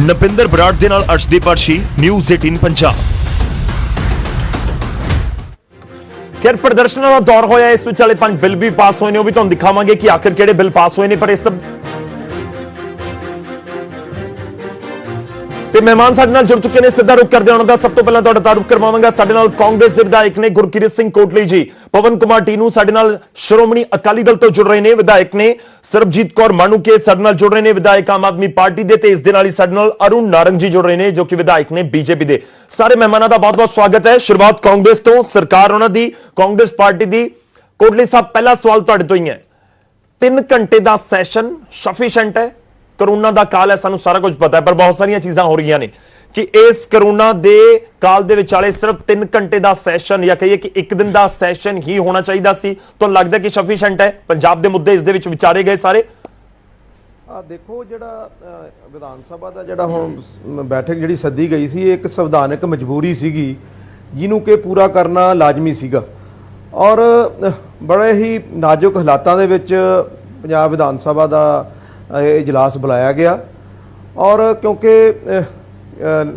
ਨਪਿੰਦਰ ਬਰਾੜ ਦੇ ਨਾਲ ਅਰਸ਼ਦੀਪ ਅਰਸ਼ੀ, ਨਿਊਜ਼ 18 ਪੰਜਾਬ। ਖੈਰ, ਪ੍ਰਦਰਸ਼ਨਾਂ ਦਾ ਦੌਰ ਹੋਇਆ। ਇਸ ਵਿੱਚ ਵਾਲੇ 5 ਬਿੱਲ ਵੀ ਪਾਸ ਹੋਏ ਨੇ, ਉਹ ਵੀ ਤੁਹਾਨੂੰ ਦਿਖਾਵਾਂਗੇ ਕਿ ਆਖਿਰ ਕਿਹੜੇ ਬਿੱਲ ਪਾਸ ਹੋਏ ਨੇ। ਪਰ ਇਸ ਤੇ ਮਹਿਮਾਨ ਸਾਡੇ ਨਾਲ ਜੁੜ ਚੁੱਕੇ ਨੇ, ਸਿੱਧਾ ਰੁਕ ਕਰਦੇ ਉਹਨਾਂ ਦਾ ਸਭ ਤੋਂ ਪਹਿਲਾਂ ਤੁਹਾਡਾ ਤਾਰੁਫ ਕਰਵਾਵਾਂਗਾ। ਸਾਡੇ ਨਾਲ ਕਾਂਗਰਸ ਦੇ ਵਿਧਾਇਕ ਨੇ ਗੁਰਕੀਰਤ ਸਿੰਘ ਕੋਟਲੀ ਜੀ, ਪਵਨ ਕੁਮਾਰ ਟੀਨੂ ਸਾਡੇ ਨਾਲ ਸ਼੍ਰੋਮਣੀ ਅਕਾਲੀ ਦਲ ਤੋਂ ਜੁੜ ਰਹੇ ਨੇ ਵਿਧਾਇਕ ਨੇ, ਸਰਬਜੀਤ ਕੌਰ ਮਾਣੂਕੇ ਸਾਡੇ ਨਾਲ ਜੁੜ ਰਹੇ ਨੇ ਵਿਧਾਇਕ ਆਮ ਆਦਮੀ ਪਾਰਟੀ ਦੇ, ਤੇ ਇਸ ਦੇ ਨਾਲ ਹੀ ਸਾਡੇ ਨਾਲ ਅਰੁਣ ਨਾਰੰਗ ਜੀ ਜੁੜ ਰਹੇ ਨੇ ਜੋ ਕਿ ਵਿਧਾਇਕ ਨੇ ਬੀਜੇਪੀ ਦੇ। ਸਾਰੇ ਮਹਿਮਾਨਾਂ ਦਾ ਬਹੁਤ-ਬਹੁਤ ਸਵਾਗਤ ਹੈ। ਸ਼ੁਰੂਆਤ ਕਾਂਗਰਸ ਤੋਂ, ਸਰਕਾਰ ਉਹਨਾਂ ਦੀ, ਕਾਂਗਰਸ ਪਾਰਟੀ ਦੀ। ਕੋਟਲੀ ਸਾਹਿਬ, ਪਹਿਲਾ ਸਵਾਲ ਤੁਹਾਡੇ ਤੋਂ ਹੀ ਹੈ, 3 ਘੰਟੇ ਦਾ ਸੈਸ਼ਨ ਸਫੀਸ਼ੀਐਂਟ ਹੈ? ਕਰੋਨਾ ਦਾ ਕਾਲ ਹੈ, ਸਾਨੂੰ ਸਾਰਾ ਕੁਝ ਪਤਾ ਹੈ, ਪਰ ਬਹੁਤ ਸਾਰੀਆਂ ਚੀਜ਼ਾਂ ਹੋ ਰਹੀਆਂ ਨੇ ਕਿ ਇਸ ਕਰੋਨਾ ਦੇ ਕਾਲ ਦੇ ਵਿਚਾਲੇ ਸਿਰਫ 3 ਘੰਟੇ ਦਾ ਸੈਸ਼ਨ ਜਾਂ ਕਹੀਏ ਕਿ 1 ਦਿਨ ਦਾ ਸੈਸ਼ਨ ਹੀ ਹੋਣਾ ਚਾਹੀਦਾ ਸੀ। ਤੁਹਾਨੂੰ ਲੱਗਦਾ ਕਿ ਸਫੀਸ਼ੀਐਂਟ ਹੈ? ਪੰਜਾਬ ਦੇ ਮੁੱਦੇ ਇਸ ਦੇ ਵਿੱਚ ਵਿਚਾਰੇ ਗਏ ਸਾਰੇ? ਦੇਖੋ ਜਿਹੜਾ ਵਿਧਾਨ ਸਭਾ ਦਾ ਜਿਹੜਾ ਹੁਣ ਬੈਠਕ ਜਿਹੜੀ ਸੱਦੀ ਗਈ ਸੀ, ਇਹ ਇੱਕ ਸੰਵਿਧਾਨਕ ਮਜਬੂਰੀ ਸੀਗੀ ਜਿਹਨੂੰ ਕਿ ਪੂਰਾ ਕਰਨਾ ਲਾਜ਼ਮੀ ਸੀਗਾ ਔਰ ਬੜੇ ਹੀ ਨਾਜ਼ੁਕ ਹਾਲਾਤਾਂ ਦੇ ਵਿੱਚ ਪੰਜਾਬ ਵਿਧਾਨ ਸਭਾ ਦਾ ਇਹ ਇਜਲਾਸ ਬੁਲਾਇਆ ਗਿਆ ਔਰ ਕਿਉਂਕਿ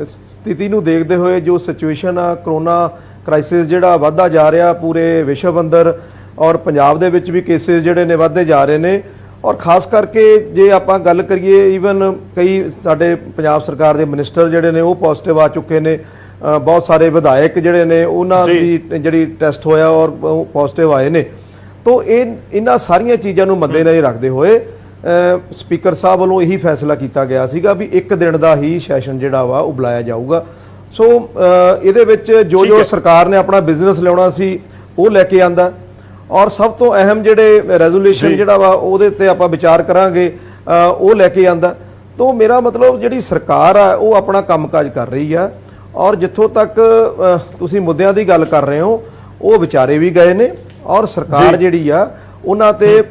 ਸਥਿਤੀ ਨੂੰ ਦੇਖਦੇ ਹੋਏ ਜੋ ਸਿਚੁਏਸ਼ਨ ਆ, ਕਰੋਨਾ ਕ੍ਰਾਈਸਿਸ ਜਿਹੜਾ ਵੱਧਦਾ ਜਾ ਰਿਹਾ ਪੂਰੇ ਵਿਸ਼ਵ ਅੰਦਰ ਔਰ ਪੰਜਾਬ ਦੇ ਵਿੱਚ ਵੀ ਕੇਸਿਸ ਜਿਹੜੇ ਨੇ ਵੱਧਦੇ ਜਾ ਰਹੇ ਨੇ ਔਰ ਖਾਸ ਕਰਕੇ ਜੇ ਆਪਾਂ ਗੱਲ ਕਰੀਏ ਈਵਨ ਕਈ ਸਾਡੇ ਪੰਜਾਬ ਸਰਕਾਰ ਦੇ ਮਿਨਿਸਟਰ ਜਿਹੜੇ ਨੇ ਉਹ ਪੋਜ਼ਿਟਿਵ ਆ ਚੁੱਕੇ ਨੇ, ਬਹੁਤ ਸਾਰੇ ਵਿਧਾਇਕ ਜਿਹੜੇ ਨੇ ਉਹਨਾਂ ਦੀ ਜਿਹੜੀ ਟੈਸਟ ਹੋਇਆ ਔਰ ਉਹ ਪੋਜ਼ਿਟਿਵ ਆਏ ਨੇ। ਤੋਂ ਇਹਨਾਂ ਸਾਰੀਆਂ ਚੀਜ਼ਾਂ ਨੂੰ ਮੱਦੇਨਜ਼ਰ ਰੱਖਦੇ ਹੋਏ ਸਪੀਕਰ ਸਾਹਿਬ ਵੱਲੋਂ ਇਹੀ ਫੈਸਲਾ ਕੀਤਾ ਗਿਆ ਸੀਗਾ ਵੀ 1 ਦਿਨ ਦਾ ਹੀ ਸੈਸ਼ਨ ਜਿਹੜਾ ਵਾ ਉਹ ਬੁਲਾਇਆ ਜਾਊਗਾ। ਸੋ ਇਹਦੇ ਵਿੱਚ ਜੋ ਸਰਕਾਰ ਨੇ ਆਪਣਾ ਬਿਜ਼ਨਸ ਲਿਆਉਣਾ ਸੀ ਉਹ ਲੈ ਕੇ ਆਂਦਾ ਔਰ ਸਭ ਤੋਂ ਅਹਿਮ ਜਿਹੜੇ ਰੈਜ਼ੋਲੂਸ਼ਨ ਜਿਹੜਾ ਵਾ ਉਹਦੇ ਤੇ ਆਪਾਂ ਵਿਚਾਰ ਕਰਾਂਗੇ ਉਹ ਲੈ ਕੇ ਆਂਦਾ। ਤੋਂ ਮੇਰਾ ਮਤਲਬ ਜਿਹੜੀ ਸਰਕਾਰ ਆ ਉਹ ਆਪਣਾ ਕੰਮਕਾਜ ਕਰ ਰਹੀ ਆ ਔਰ ਜਿੱਥੋਂ ਤੱਕ ਤੁਸੀਂ ਮੁੱਦਿਆਂ ਦੀ ਗੱਲ ਕਰ ਰਹੇ ਹੋ ਉਹ ਵਿਚਾਰੇ ਵੀ ਗਏ ਨੇ ਔਰ ਸਰਕਾਰ ਜਿਹੜੀ ਆ ਉਹਨਾਂ ਤੇ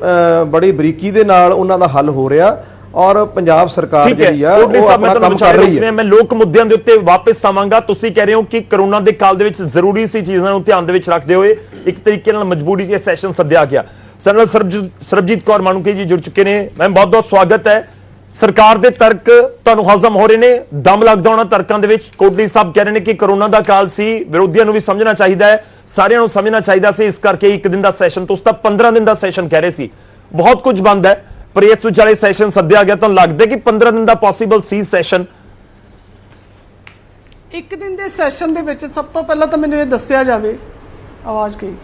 ਬੜੀ ਬਰੀਕੀ ਦੇ ਨਾਲ ਉਹਨਾਂ ਦਾ ਹੱਲ ਹੋ ਰਿਹਾ ਔਰ ਪੰਜਾਬ ਸਰਕਾਰ ਜਿਹੜੀ ਆ ਉਹ ਆਪਣਾ ਕੰਮ ਕਰ ਰਹੀ ਹੈ। ਮੈਂ ਲੋਕ ਮੁੱਦਿਆਂ ਦੇ ਉੱਤੇ ਵਾਪਸ ਆਵਾਂਗਾ। ਤੁਸੀਂ ਕਹਿ ਰਹੇ ਹੋ ਕਿ ਕਰੋਨਾ ਦੇ ਕਾਲ ਦੇ ਵਿੱਚ ਜ਼ਰੂਰੀ ਸੀ ਚੀਜ਼ਾਂ ਨੂੰ ਧਿਆਨ ਦੇ ਵਿੱਚ ਰੱਖਦੇ ਹੋਏ ਇੱਕ ਤਰੀਕੇ ਨਾਲ ਮਜਬੂਰੀ ਦੇ ਸੈਸ਼ਨ ਸੱਦਿਆ ਗਿਆ। ਸਨਲ ਸਰਬਜੀਤ ਕੌਰ ਮਾਣੂਕੇ ਜੀ ਜੁੜ ਚੁੱਕੇ ਨੇ। ਮੈਂ ਬਹੁਤ ਬਹੁਤ ਸਵਾਗਤ ਹੈ। ਸਰਕਾਰ ਦੇ ਤਰਕ ਤੁਹਾਨੂੰ ਹਜ਼ਮ ਹੋ ਰਹੇ ਨੇ? ਦਮ ਲੱਗਦਾ ਹੋਣਾ ਤਰਕਾਂ ਦੇ ਵਿੱਚ। ਕੋਟਲੀ ਸਾਹਿਬ ਕਹਿ ਰਹੇ ਨੇ ਕਿ ਕਰੋਨਾ ਦਾ ਕਾਲ ਸੀ, ਵਿਰੋਧੀਆਂ ਨੂੰ ਵੀ ਸਮਝਣਾ ਚਾਹੀਦਾ ਹੈ, ਸਾਰਿਆਂ ਨੂੰ ਸਮਝਣਾ ਚਾਹੀਦਾ ਸੀ, ਇਸ ਕਰਕੇ 1 ਦਿਨ ਦਾ ਸੈਸ਼ਨ, ਤੁਸੀਂ ਤਾਂ 15 ਦਿਨ ਦਾ ਸੈਸ਼ਨ ਕਹਿ ਰਹੇ ਸੀ। ਬਹੁਤ ਕੁਝ ਬੰਦ ਹੈ ਪਰ ਇਸ ਵਿਚਾਲੇ ਸੈਸ਼ਨ ਸੱਦਿਆ ਗਿਆ। ਤੁਹਾਨੂੰ ਲੱਗਦਾ ਕਿ 15 ਦਿਨ ਦਾ ਪੋਸੀਬਲ ਸੀ ਸੈਸ਼ਨ? 1 ਦਿਨ ਦੇ ਸੈਸ਼ਨ ਦੇ ਵਿੱਚ ਸਭ ਤੋਂ ਪਹਿਲਾਂ ਤਾਂ ਮੈਨੂੰ ਇਹ ਦੱਸਿਆ ਜਾਵੇ, ਆਵਾਜ਼ ਗਈ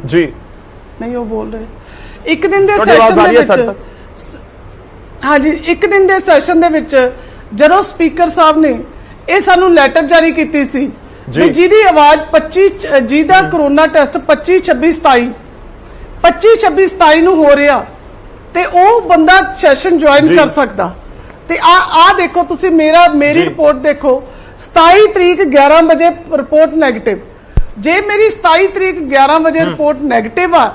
ਜੀ, ਨਹੀਂ ਉਹ ਬੋਲ ਰਹੇ। 1 ਦਿਨ ਦੇ ਸੈਸ਼ਨ ਦੇ ਵਿੱਚ ਹਾਂਜੀ 1 ਦਿਨ ਦੇ ਸੈਸ਼ਨ ਦੇ ਵਿੱਚ ਜਦੋਂ ਸਪੀਕਰ ਸਾਹਿਬ ਨੇ ਇਹ ਸਾਨੂੰ ਲੈਟਰ ਜਾਰੀ ਕੀਤੀ ਸੀ ਵੀ ਜਿਹਦੀ ਆਵਾਜ਼ 25 ਜਿਹਦਾ ਕਰੋਨਾ ਟੈਸਟ 25 26 27 ਨੂੰ ਹੋ ਰਿਹਾ ਤੇ ਉਹ ਬੰਦਾ ਸੈਸ਼ਨ ਜੁਆਇਨ ਕਰ ਸਕਦਾ। ਤੇ ਆ ਦੇਖੋ ਤੁਸੀਂ ਮੇਰੀ ਰਿਪੋਰਟ ਦੇਖੋ, 27 ਤਰੀਕ 11 ਵਜੇ ਰਿਪੋਰਟ ਨੈਗੇਟਿਵ। ਜੇ ਮੇਰੀ 27 ਤਰੀਕ 11 ਵਜੇ ਰਿਪੋਰਟ ਨੈਗੇਟਿਵ ਆ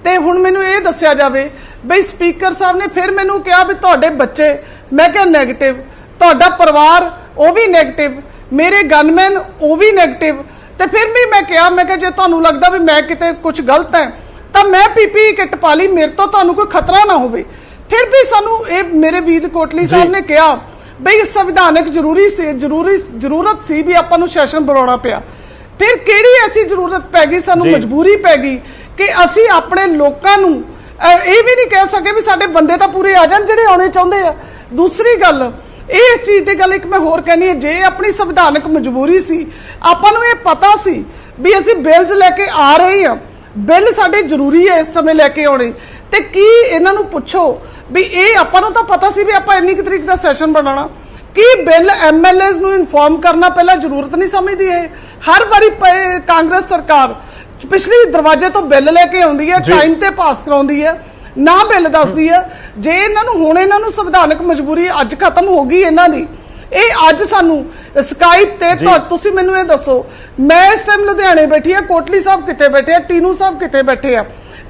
ਤੇ ਹੁਣ ਮੈਨੂੰ ਇਹ ਦੱਸਿਆ ਜਾਵੇ ਬਈ ਸਪੀਕਰ ਸਾਹਿਬ ਨੇ ਫਿਰ ਮੈਨੂੰ ਕਿਹਾ ਵੀ ਤੁਹਾਡੇ ਬੱਚੇ, ਮੈਂ ਕਿਹਾ ਨੈਗੇਟਿਵ, ਤੁਹਾਡਾ ਪਰਿਵਾਰ ਉਹ ਵੀ ਨੈਗੇਟਿਵ, ਮੇਰੇ ਗਨਮੈਨ ਉਹ ਵੀ ਨੈਗੇਟਿਵ। ਤੇ ਫਿਰ ਵੀ ਮੈਂ ਕਿਹਾ ਜੇ ਤੁਹਾਨੂੰ ਲੱਗਦਾ ਵੀ ਮੈਂ ਕਿਤੇ ਕੁਝ ਗਲਤ ਹੈ ਤਾਂ ਮੈਂ ਪੀਪੀਈ ਕਿੱਟ ਪਾ ਲਈ, ਮੇਰੇ ਤੋਂ ਤੁਹਾਨੂੰ ਕੋਈ ਖਤਰਾ ਨਾ ਹੋਵੇ। ਫਿਰ ਵੀ ਸਾਨੂੰ ਇਹ ਮੇਰੇ ਵੀਰ ਕੋਟਲੀ ਸਾਹਿਬ ਨੇ ਕਿਹਾ ਬਈ ਸੰਵਿਧਾਨਕ ਜ਼ਰੂਰਤ ਸੀ ਵੀ ਆਪਾਂ ਨੂੰ ਸੈਸ਼ਨ ਬੁਲਾਉਣਾ ਪਿਆ। ਫਿਰ ਕਿਹੜੀ ਐਸੀ ਜ਼ਰੂਰਤ ਪੈ ਗਈ, ਸਾਨੂੰ ਮਜਬੂਰੀ ਪੈ ਗਈ ਕਿ ਅਸੀਂ ਆਪਣੇ ਲੋਕਾਂ ਨੂੰ ਇਹ ਵੀ ਨਹੀਂ ਕਹਿ ਸਕੇ ਵੀ ਸਾਡੇ ਬੰਦੇ ਤਾਂ ਪੂਰੇ ਆ ਜਾਣ ਜਿਹੜੇ ਆਉਣੇ ਚਾਹੁੰਦੇ ਆ। ਦੂਸਰੀ ਗੱਲ ਇਸ ਚੀਜ਼ ਦੀ ਗੱਲ ਇੱਕ ਮੈਂ ਹੋਰ ਕਹਿਣੀ ਹੈ, ਜੇ ਆਪਣੀ ਸੰਵਿਧਾਨਕ ਮਜਬੂਰੀ ਸੀ, ਆਪਾਂ ਨੂੰ ਇਹ ਪਤਾ ਸੀ ਵੀ ਅਸੀਂ ਬਿੱਲਸ ਲੈ ਕੇ ਆ ਰਹੇ ਹਾਂ, ਬਿੱਲ ਸਾਡੇ ਜ਼ਰੂਰੀ ਹੈ ਇਸ ਸਮੇਂ ਲੈ ਕੇ ਆਉਣੇ, ਤੇ ਕੀ ਇਹਨਾਂ ਨੂੰ ਪੁੱਛੋ ਵੀ ਇਹ ਆਪਾਂ ਨੂੰ ਤਾਂ ਪਤਾ ਸੀ ਵੀ ਆਪਾਂ ਇੰਨੀ ਕੁ ਤਰੀਕ ਦਾ ਸੈਸ਼ਨ ਬਣਾਉਣਾ, ਕੀ ਬਿੱਲ ਐਮਐਲਏਜ਼ ਨੂੰ ਇਨਫੋਰਮ ਕਰਨਾ ਪਹਿਲਾਂ ਜ਼ਰੂਰਤ ਨਹੀਂ ਸਮਝਦੀ ਹੈ? ਹਰ ਵਾਰੀ ਕਾਂਗਰਸ ਸਰਕਾਰ ਪਿਛਲੀ ਦਰਵਾਜ਼ੇ ਤੋਂ ਬਿੱਲ ਲੈ ਕੇ ਆਉਂਦੀ ਹੈ, ਟਾਈਮ ਤੇ ਪਾਸ ਕਰਾਉਂਦੀ ਹੈ, ਨਾ ਬਿੱਲ ਦੱਸਦੀ ਹੈ। ਜੇ ਇਹਨਾਂ ਨੂੰ ਸੰਵਿਧਾਨਕ ਮਜਬੂਰੀ ਅੱਜ ਖਤਮ ਹੋ ਗਈ ਇਹਨਾਂ ਦੀ, ਇਹ ਅੱਜ ਸਾਨੂੰ ਸਕਾਈਪ ਤੇ ਤੁਸੀਂ ਮੈਨੂੰ ਇਹ ਦੱਸੋ, ਮੈਂ ਇਸ ਟਾਈਮ ਲੁਧਿਆਣੇ ਬੈਠੀ ਆ, ਕੋਟਲੀ ਸਾਹਿਬ ਕਿੱਥੇ ਬੈਠੇ ਆ, ਟੀਨੂ ਸਾਹਿਬ ਕਿੱਥੇ ਬੈਠੇ ਆ,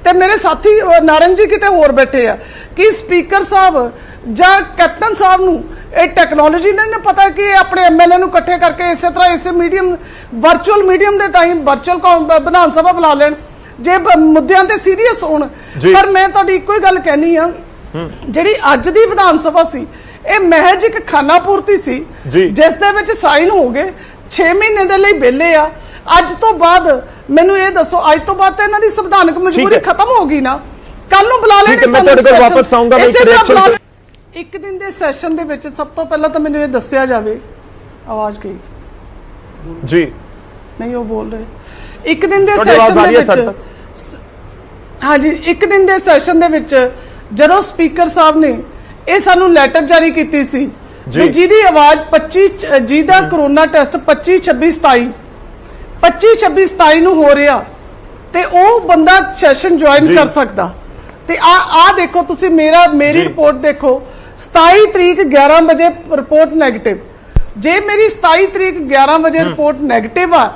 ਤੇ ਮੇਰੇ ਸਾਥੀ ਨਾਰੰਗ ਜੀ ਕਿਤੇ ਹੋਰ ਬੈਠੇ ਆ। ਕੀ ਸਪੀਕਰ ਸਾਹਿਬ ਜਾਂ ਕੈਪਟਨ ਸਾਹਿਬ ਨੂੰ ਇਹ ਟੈਕਨੋਲੋਜੀ ਨਹੀਂ ਪਤਾ ਕਿ ਆਪਣੇ ਐਮਐਲਏ ਨੂੰ ਇਕੱਠੇ ਕਰਕੇ ਇਸੇ ਤਰ੍ਹਾਂ ਇਸੇ ਮੀਡੀਅਮ ਵਰਚੁਅਲ ਮੀਡੀਅਮ ਦੇ ਤਾਈਂ ਵਰਚੁਅਲ ਵਿਧਾਨ ਸਭਾ ਬੁਲਾ ਲੈਣ ਜੇ ਮੁੱਦਿਆਂ ਤੇ ਸੀਰੀਅਸ ਹੋਣ? ਪਰ ਮੈਂ ਤੁਹਾਡੀ ਇੱਕੋ ਹੀ ਗੱਲ ਕਹਿਣੀ ਆ, ਜਿਹੜੀ ਅੱਜ ਦੀ ਵਿਧਾਨ ਸਭਾ ਸੀ ਇਹ ਮਹਿਜ ਇੱਕ ਖਾਨਾ ਪੂਰਤੀ ਸੀ ਜਿਸ ਦੇ ਵਿੱਚ ਸਾਈਨ ਹੋ ਗਏ, 6 ਮਹੀਨੇ ਦੇ ਲਈ ਵਿਹਲੇ ਆ। ਅੱਜ ਤੋਂ ਬਾਅਦ ਮੈਨੂੰ ਇਹ ਦੱਸੋ, ਅੱਜ ਤੋਂ ਬਾਅਦ ਤਾਂ ਇਹਨਾਂ ਦੀ ਸੰਵਿਧਾਨਕ ਮਜਬੂਰੀ ਖਤਮ ਹੋ ਗਈ ਨਾ, ਕੱਲ ਨੂੰ ਬੁਲਾ ਲੈਣੇ। ਮੈਂ ਤੁਹਾਡੇ ਕੋਲ ਵਾਪਸ ਆਉਂਗਾ। 1 ਦਿਨ ਦੇ ਸੈਸ਼ਨ ਦੇ ਵਿੱਚ ਸਭ ਤੋਂ ਪਹਿਲਾਂ ਤਾਂ ਮੈਨੂੰ ਇਹ ਦੱਸਿਆ ਜਾਵੇ, ਆਵਾਜ਼ ਗਈ ਜੀ, ਨਹੀਂ ਉਹ ਬੋਲ ਰਹੇ। 1 ਦਿਨ ਦੇ ਸੈਸ਼ਨ ਦੇ ਵਿੱਚ ਹਾਂਜੀ 1 ਦਿਨ ਦੇ ਸੈਸ਼ਨ ਦੇ ਵਿੱਚ ਜਦੋਂ ਸਪੀਕਰ ਸਾਹਿਬ ਨੇ ਇਹ ਸਾਨੂੰ ਲੈਟਰ ਜਾਰੀ ਕੀਤੀ ਸੀ ਵੀ ਜਿਹਦੀ ਆਵਾਜ਼ 25 ਜਿਹਦਾ ਕਰੋਨਾ ਟੈਸਟ 25 26 27 ਨੂੰ ਹੋ ਰਿਹਾ ਤੇ ਉਹ ਬੰਦਾ ਸੈਸ਼ਨ ਜੁਆਇਨ ਕਰ ਸਕਦਾ। ਤੇ ਆ ਦੇਖੋ ਤੁਸੀਂ ਮੇਰੀ ਰਿਪੋਰਟ ਦੇਖੋ, 27 ਤਰੀਕ 11 ਵਜੇ ਰਿਪੋਰਟ ਨੈਗੇਟਿਵ। ਜੇ ਮੇਰੀ 27 ਤਰੀਕ 11 ਵਜੇ ਰਿਪੋਰਟ ਨੈਗੇਟਿਵ ਆ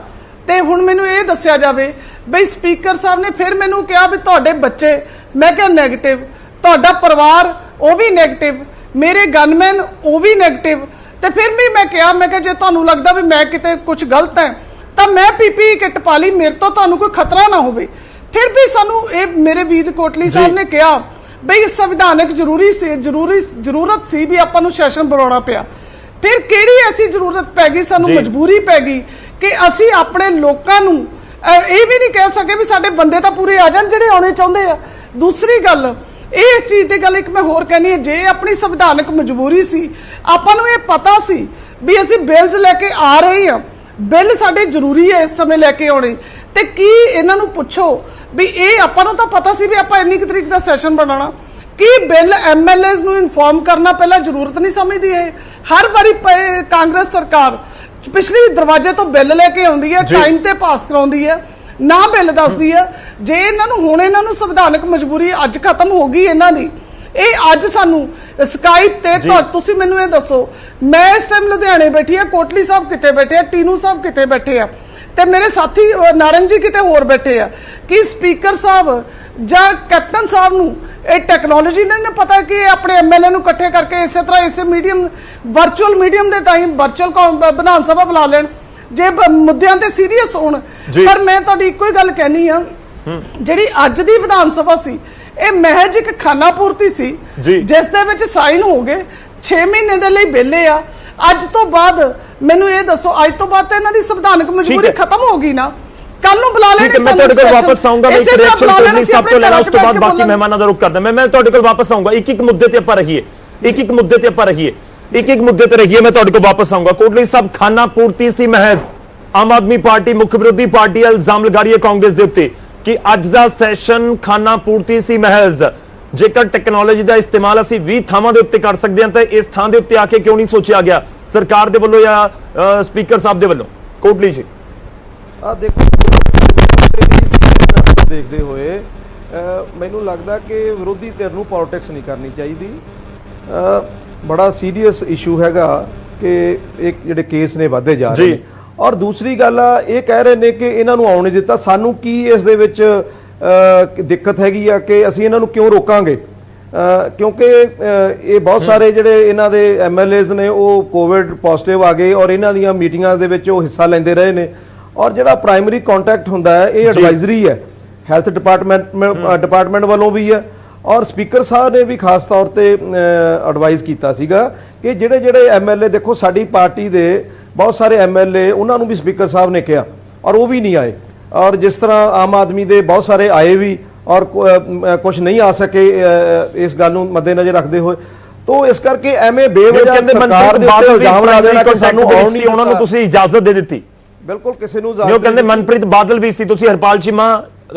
ਤੇ ਹੁਣ ਮੈਨੂੰ ਇਹ ਦੱਸਿਆ ਜਾਵੇ ਬਈ ਸਪੀਕਰ ਸਾਹਿਬ ਨੇ ਫਿਰ ਮੈਨੂੰ ਕਿਹਾ ਵੀ ਤੁਹਾਡੇ ਬੱਚੇ, ਮੈਂ ਕਿਹਾ ਨੈਗੇਟਿਵ, ਤੁਹਾਡਾ ਪਰਿਵਾਰ ਉਹ ਵੀ ਨੈਗੇਟਿਵ, ਮੇਰੇ ਗਨਮੈਨ ਉਹ ਵੀ ਨੈਗੇਟਿਵ। ਤੇ ਫਿਰ ਵੀ ਮੈਂ ਕਿਹਾ ਜੇ ਤੁਹਾਨੂੰ ਲੱਗਦਾ ਵੀ ਮੈਂ ਕਿਤੇ ਕੁਝ ਗਲਤ ਹੈ ਤਾਂ ਮੈਂ ਪੀਪੀਈ ਕਿੱਟ ਪਾ ਲਈ, ਮੇਰੇ ਤੋਂ ਤੁਹਾਨੂੰ ਕੋਈ ਖਤਰਾ ਨਾ ਹੋਵੇ। ਫਿਰ ਵੀ ਸਾਨੂੰ ਇਹ ਮੇਰੇ ਵੀਰ ਕੋਟਲੀ ਸਾਹਿਬ ਨੇ ਕਿਹਾ ਬਈ ਸੰਵਿਧਾਨਕ ਜ਼ਰੂਰਤ ਸੀ ਵੀ ਆਪਾਂ ਨੂੰ ਸੈਸ਼ਨ ਬੁਲਾਉਣਾ ਪਿਆ। ਫਿਰ ਕਿਹੜੀ ਐਸੀ ਜ਼ਰੂਰਤ ਪੈ ਗਈ, ਸਾਨੂੰ ਮਜਬੂਰੀ ਪੈ ਗਈ ਕਿ ਅਸੀਂ ਆਪਣੇ ਲੋਕਾਂ ਨੂੰ ਇਹ ਵੀ ਨਹੀਂ ਕਹਿ ਸਕੇ ਵੀ ਸਾਡੇ ਬੰਦੇ ਤਾਂ ਪੂਰੇ ਆ ਜਾਣ ਜਿਹੜੇ ਆਉਣੇ ਚਾਹੁੰਦੇ ਆ। ਦੂਸਰੀ ਗੱਲ ਇਸ ਚੀਜ਼ ਦੀ ਗੱਲ ਇੱਕ ਮੈਂ ਹੋਰ ਕਹਿਣੀ ਹੈ, ਜੇ ਆਪਣੀ ਸੰਵਿਧਾਨਕ ਮਜਬੂਰੀ ਸੀ, ਆਪਾਂ ਨੂੰ ਇਹ ਪਤਾ ਸੀ ਵੀ ਅਸੀਂ ਬਿੱਲਸ ਲੈ ਕੇ ਆ ਰਹੇ ਹਾਂ, ਬਿੱਲ ਸਾਡੇ ਜ਼ਰੂਰੀ ਹੈ ਇਸ ਸਮੇਂ ਲੈ ਕੇ ਆਉਣੇ, ਤੇ ਕੀ ਇਹਨਾਂ ਨੂੰ ਪੁੱਛੋ ਵੀ ਇਹ ਆਪਾਂ ਨੂੰ ਤਾਂ ਪਤਾ ਸੀ ਵੀ ਆਪਾਂ ਇੰਨੀ ਕੁ ਤਰੀਕ ਦਾ ਸੈਸ਼ਨ ਬਣਾਉਣਾ, ਕੀ ਬਿੱਲ ਐਮਐਲਏਜ਼ ਨੂੰ ਇਨਫੋਰਮ ਕਰਨਾ ਪਹਿਲਾਂ ਜ਼ਰੂਰਤ ਨਹੀਂ ਸਮਝਦੀ ਹੈ? ਹਰ ਵਾਰੀ ਕਾਂਗਰਸ ਸਰਕਾਰ ਪਿਛਲੇ ਦਰਵਾਜ਼ੇ ਤੋਂ ਬਿੱਲ ਲੈ ਕੇ ਆਉਂਦੀ ਹੈ, ਟਾਈਮ ਤੇ ਪਾਸ ਕਰਾਉਂਦੀ ਹੈ, ਨਾ ਬਿੱਲ ਦੱਸਦੀ ਹੈ। ਜੇ ਇਹਨਾਂ ਨੂੰ ਹੁਣ ਇਹਨਾਂ ਨੂੰ ਸੰਵਿਧਾਨਕ ਮਜਬੂਰੀ ਅੱਜ ਖਤਮ ਹੋ ਗਈ ਇਹਨਾਂ ਦੀ, ਇਹ ਅੱਜ ਸਾਨੂੰ ਸਕਾਈਪ ਤੇ ਤੁਸੀਂ ਮੈਨੂੰ ਇਹ ਦੱਸੋ, ਮੈਂ ਇਸ ਟਾਈਮ ਲੁਧਿਆਣੇ ਬੈਠੀ ਆ, ਕੋਟਲੀ ਸਾਹਿਬ ਕਿੱਥੇ ਬੈਠੇ ਆ, ਟੀਨੂ ਸਾਹਿਬ ਕਿੱਥੇ ਬੈਠੇ ਆ, ਤੇ ਮੇਰੇ ਸਾਥੀ ਨਾਰੰਗ ਜੀ ਕਿਤੇ ਹੋਰ ਬੈਠੇ ਆ। ਕਿ ਸਪੀਕਰ ਸਾਹਿਬ ਜਾਂ ਕੈਪਟਨ ਸਾਹਿਬ ਨੂੰ ਇਹ ਟੈਕਨੋਲੋਜੀ ਨਹੀਂ ਪਤਾ ਕਿ ਆਪਣੇ ਐਮਐਲਏ ਨੂੰ ਇਕੱਠੇ ਕਰਕੇ ਇਸੇ ਤਰ੍ਹਾਂ ਇਸੇ ਮੀਡੀਅਮ ਵਰਚੁਅਲ ਮੀਡੀਅਮ ਦੇ ਤਾਈਂ ਵਰਚੁਅਲ ਵਿਧਾਨ ਸਭਾ ਬੁਲਾ ਲੈਣ ਜੇ ਮੁੱਦਿਆਂ ਤੇ ਸੀਰੀਅਸ ਹੋਣ। ਪਰ ਮੈਂ ਤੁਹਾਡੀ ਇੱਕੋ ਹੀ ਗੱਲ ਕਹਿਣੀ ਆ, ਜਿਹੜੀ ਅੱਜ ਦੀ ਵਿਧਾਨ ਸਭਾ ਸੀ ਇਹ ਮਹਿਜ ਇੱਕ ਖਾਨਾ ਪੂਰਤੀ ਸੀ ਜਿਸ ਦੇ ਵਿੱਚ ਸਾਈਨ ਹੋ ਗਏ, 6 ਮਹੀਨੇ ਦੇ ਲਈ ਵਿਹਲੇ ਆ। ਅੱਜ ਤੋਂ ਬਾਅਦ ਮੈਨੂੰ ਇਹ ਦੱਸੋ, ਅੱਜ ਤੋਂ ਬਾਅਦ ਤਾਂ ਇਹਨਾਂ ਦੀ ਸੰਵਿਧਾਨਕ ਮਜਬੂਰੀ ਖਤਮ ਹੋ ਗਈ ਨਾ, ਕੱਲ ਨੂੰ ਬੁਲਾ ਲੈਣੇ। ਮੈਂ ਤੁਹਾਡੇ ਕੋਲ ਵਾਪਸ ਆਉਂਗਾ, ਮੈਂ ਇੱਕ ਰਿਐਕਸ਼ਨ ਕਰਨੀ ਸਭ ਤੋਂ ਲੈਣਾ, ਉਸ ਤੋਂ ਬਾਅਦ ਬਾਕੀ ਮਹਿਮਾਨਾਂ ਦਾ ਰੁਖ ਕਰਦਾ। ਮੈਂ ਤੁਹਾਡੇ ਕੋਲ ਵਾਪਸ ਆਉਂਗਾ, ਇੱਕ ਮੁੱਦੇ ਤੇ ਆਪਾਂ ਰਹੀਏ, ਇੱਕ ਮੁੱਦੇ ਤੇ ਆਪਾਂ ਰਹੀਏ, ਇੱਕ ਮੁੱਦੇ ਤੇ ਰਹੀਏ। ਮੈਂ ਤੁਹਾਡੇ ਕੋਲ ਵਾਪਸ ਆਉਂਗਾ। ਕੋਟਲੀ ਸਾਹਿਬ, ਖਾਨਾ ਪੂਰਤੀ ਸੀ ਮਹਿਜ਼, ਆਮ ਆਦਮੀ ਪਾਰਟੀ ਮੁੱਖ ਵਿਰੋਧੀ ਪਾਰਟੀ ਇਲਜ਼ਾਮ ਲਗਾ ਰਹੀ ਹੈ ਕਾਂਗਰਸ ਦੇ ਉੱਤੇ ਕਿ ਅੱਜ ਦਾ ਸੈਸ਼ਨ ਖਾਨਾ ਪੂਰਤੀ ਸੀ ਮਹਿਜ਼। ਜੇਕਰ ਟੈਕਨੋਲੋਜੀ ਦਾ ਇਸਤੇਮਾਲ ਅਸੀਂ 20 ਥਾਵਾਂ ਦੇ ਉੱਤੇ ਕਰ ਸਕਦੇ ਹਾਂ ਤਾਂ ਇਸ ਥਾਂ ਦੇ ਉੱਤੇ ਆ ਕੇ ਕਿਉਂ ਨਹੀਂ ਸੋਚਿਆ ਗਿਆ ਸਰਕਾਰ ਦੇ ਵੱਲੋਂ ਜਾਂ ਸਪੀਕਰ ਸਾਹਿਬ ਦੇ ਵੱਲੋਂ? ਕੋਟਲੀ ਜੀ, ਆ ਦੇਖੋ, ਦੇਖਦੇ ਹੋਏ ਮੈਨੂੰ ਲੱਗਦਾ ਕਿ ਵਿਰੋਧੀ ਧਿਰ ਨੂੰ ਪੋਲਿਟਿਕਸ ਨਹੀਂ ਕਰਨੀ ਚਾਹੀਦੀ। ਬੜਾ ਸੀਰੀਅਸ ਇਸ਼ੂ ਹੈਗਾ ਕਿ ਇੱਕ ਜਿਹੜੇ ਕੇਸ ਨੇ ਵਧਦੇ ਜਾ ਰਹੇ ਨੇ, ਔਰ ਦੂਸਰੀ ਗੱਲ ਆ ਇਹ ਕਹਿ ਰਹੇ ਨੇ ਕਿ ਇਹਨਾਂ ਨੂੰ ਆਉਣ ਨਹੀਂ ਦਿੱਤਾ। ਸਾਨੂੰ ਕੀ ਇਸ ਦੇ ਵਿੱਚ ਦਿੱਕਤ ਹੈਗੀ ਆ ਕਿ ਅਸੀਂ ਇਹਨਾਂ ਨੂੰ ਕਿਉਂ ਰੋਕਾਂਗੇ? ਕਿਉਂਕਿ ਇਹ ਬਹੁਤ ਸਾਰੇ ਜਿਹੜੇ ਇਹਨਾਂ ਦੇ ਐਮਐਲਏਜ਼ ਨੇ ਉਹ ਕੋਵਿਡ ਪੋਜ਼ਿਟਿਵ ਆ ਗਏ ਔਰ ਇਹਨਾਂ ਦੀਆਂ ਮੀਟਿੰਗਾਂ ਦੇ ਵਿੱਚ ਉਹ ਹਿੱਸਾ ਲੈਂਦੇ ਰਹੇ ਨੇ। ਔਰ ਜਿਹੜਾ ਪ੍ਰਾਇਮਰੀ ਕੰਟੈਕਟ ਹੁੰਦਾ ਹੈ ਇਹ ਐਡਵਾਈਜ਼ਰੀ ਹੈ, ਹੈਲਥ ਡਿਪਾਰਟਮੈਂਟ ਵੱਲੋਂ ਵੀ ਹੈ, ਔਰ ਸਪੀਕਰ ਸਾਹਿਬ ਨੇ ਵੀ ਖਾਸ ਤੌਰ ਤੇ ਐਡਵਾਈਜ਼ ਕੀਤਾ ਸੀਗਾ ਕਿ ਜਿਹੜੇ ਐਮਐਲਏ, ਦੇਖੋ ਸਾਡੀ ਪਾਰਟੀ ਦੇ ਬਹੁਤ ਸਾਰੇ ਐਮਐਲਏ, ਉਹਨਾਂ ਨੂੰ ਵੀ ਸਪੀਕਰ ਸਾਹਿਬ ਨੇ ਕਿਹਾ ਔਰ ਉਹ ਵੀ ਨਹੀਂ ਆਏ। ਔਰ ਜਿਸ ਤਰ੍ਹਾਂ ਆਮ ਆਦਮੀ ਦੇ ਬਹੁਤ ਸਾਰੇ ਆਏ ਵੀ ਔਰ ਕੁਝ ਨਹੀਂ ਆ ਸਕੇ ਇਸ ਗੱਲ ਨੂੰ ਮੱਦੇਨਜ਼ਰ ਰੱਖਦੇ ਹੋਏ। ਤੋ ਇਸ ਕਰਕੇ ਐਵੇਂ ਬੇਵਜ੍ਹਾ ਸਰਕਾਰ ਦੇ ਉੱਤੇ ਇਲਜ਼ਾਮ ਲਾ ਦੇਣਾ ਕਿ ਸਾਨੂੰ ਆਉਣ ਨਹੀਂ, ਉਹਨਾਂ ਨੂੰ ਤੁਸੀਂ ਇਜਾਜ਼ਤ ਦੇ ਦਿੱਤੀ। ਬਿਲਕੁਲ ਕਿਸੇ ਨੂੰ ਇਜਾਜ਼ਤ ਨਹੀਂ। ਉਹ ਕਹਿੰਦੇ ਮਨਪ੍ਰੀਤ ਬਾਦਲ ਵੀ ਸੀ, ਤੁਸੀਂ ਹਰਪਾਲ ਚੀਮਾ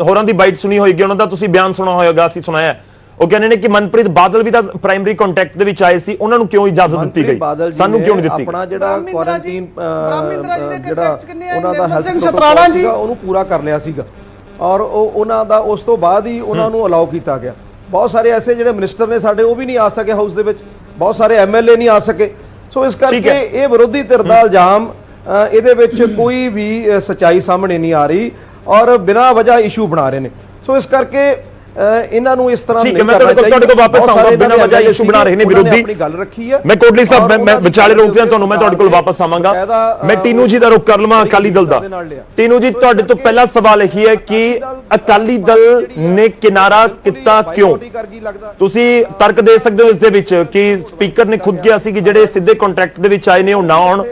ਹੋਰਾਂ ਦੀ ਬਾਈਟ ਸੁਣੀ ਹੋਏਗੀ, ਉਹਨਾਂ ਦਾ ਤੁਸੀਂ ਬਿਆਨ ਸੁਣਾ ਹੋਏਗਾ, ਅਸੀਂ ਸੁਣਾਇਆ। ਉਹ ਕਹਿੰਦੇ ਨੇ ਕਿ ਮਨਪ੍ਰੀਤ ਬਾਦਲ ਵੀ ਤਾਂ ਪ੍ਰਾਇਮਰੀ ਕੰਟੈਕਟ ਦੇ ਵਿੱਚ ਆਏ ਸੀ, ਉਹਨਾਂ ਨੂੰ ਕਿਉਂ ਇਜਾਜ਼ਤ ਦਿੱਤੀ ਗਈ, ਸਾਨੂੰ ਕਿਉਂ ਨਹੀਂ ਦਿੱਤੀ? ਆਪਣਾ ਜਿਹੜਾ ਕੁਆਰੰਟਾਈਨ ਜਿਹੜਾ ਉਹਨਾਂ ਦਾ ਹੈਲਥ ਪ੍ਰੋਟੋਕੋਲ ਸੀਗਾ ਉਹਨੂੰ ਪੂਰਾ ਕਰ ਲਿਆ ਸੀਗਾ ਔਰ ਉਹਨਾਂ ਦਾ ਉਸ ਤੋਂ ਬਾਅਦ ਹੀ ਉਹਨਾਂ ਨੂੰ ਅਲਾਉ ਕੀਤਾ ਗਿਆ। ਬਹੁਤ ਸਾਰੇ ਐਸੇ ਜਿਹੜੇ ਮਿਨਿਸਟਰ ਨੇ ਸਾਡੇ ਉਹ ਵੀ ਨਹੀਂ ਆ ਸਕੇ ਹਾਊਸ ਦੇ ਵਿੱਚ, ਬਹੁਤ ਸਾਰੇ ਐਮਐਲਏ ਨਹੀਂ ਆ ਸਕੇ। ਸੋ ਇਸ ਕਰਕੇ ਇਹ ਵਿਰੋਧੀ ਧਿਰ ਦਾ ਇਲਜ਼ਾਮ, ਇਹਦੇ ਵਿੱਚ ਕੋਈ ਵੀ ਸੱਚਾਈ ਸਾਹਮਣੇ ਨਹੀਂ ਆ ਰਹੀ ਔਰ ਬਿਨਾਂ ਵਜ੍ਹਾ ਇਸ਼ੂ ਬਣਾ ਰਹੇ ਨੇ। ਸੋ ਇਸ ਕਰਕੇ ਇਹਨਾਂ ਨੂੰ ਇਸ ਤਰ੍ਹਾਂ ਨਹੀਂ ਕਰਨਾ ਚਾਹੀਦਾ। ਤੁਹਾਡੇ ਕੋਲ ਵਾਪਸ ਆਉਂਗਾ, ਬਿਨਾਂ ਵਜ੍ਹਾ ਇਸ਼ੂ ਬਣਾ ਰਹੇ ਨੇ ਵਿਰੋਧੀ। ਆਪਣੀ ਗੱਲ ਰੱਖੀ ਹੈ। ਮੈਂ ਕੋਟਲੀ ਸਾਹਿਬ, ਮੈਂ ਵਿਚਾਲੇ ਰੋਕ ਰਿਹਾ ਤੁਹਾਨੂੰ, ਮੈਂ ਤੁਹਾਡੇ ਕੋਲ ਵਾਪਸ ਆਵਾਂਗਾ। ਮੈਂ ਟੀਨੂ ਜੀ ਦਾ ਰੁਖ ਕਰ ਲਵਾਂ, ਅਕਾਲੀ ਦਲ ਦਾ। ਟੀਨੂ ਜੀ, ਤੁਹਾਡੇ ਤੋਂ ਪਹਿਲਾ ਸਵਾਲ ਇਹ ਹੈ ਕਿ ਅਕਾਲੀ ਦਲ ਨੇ ਕਿਨਾਰਾ ਕੀਤਾ ਕਿਉਂ? ਤੁਸੀਂ ਤਰਕ ਦੇ ਸਕਦੇ ਹੋ ਇਸ ਦੇ ਵਿੱਚ ਕਿ ਸਪੀਕਰ ਨੇ ਖੁਦ ਕਿਹਾ ਸੀ ਕਿ ਜਿਹੜੇ ਸਿੱਧੇ ਕੰਟਰੈਕਟ ਦੇ ਵਿੱਚ ਆਏ ਨੇ ਉਹ ਨਾ ਆਉਣ,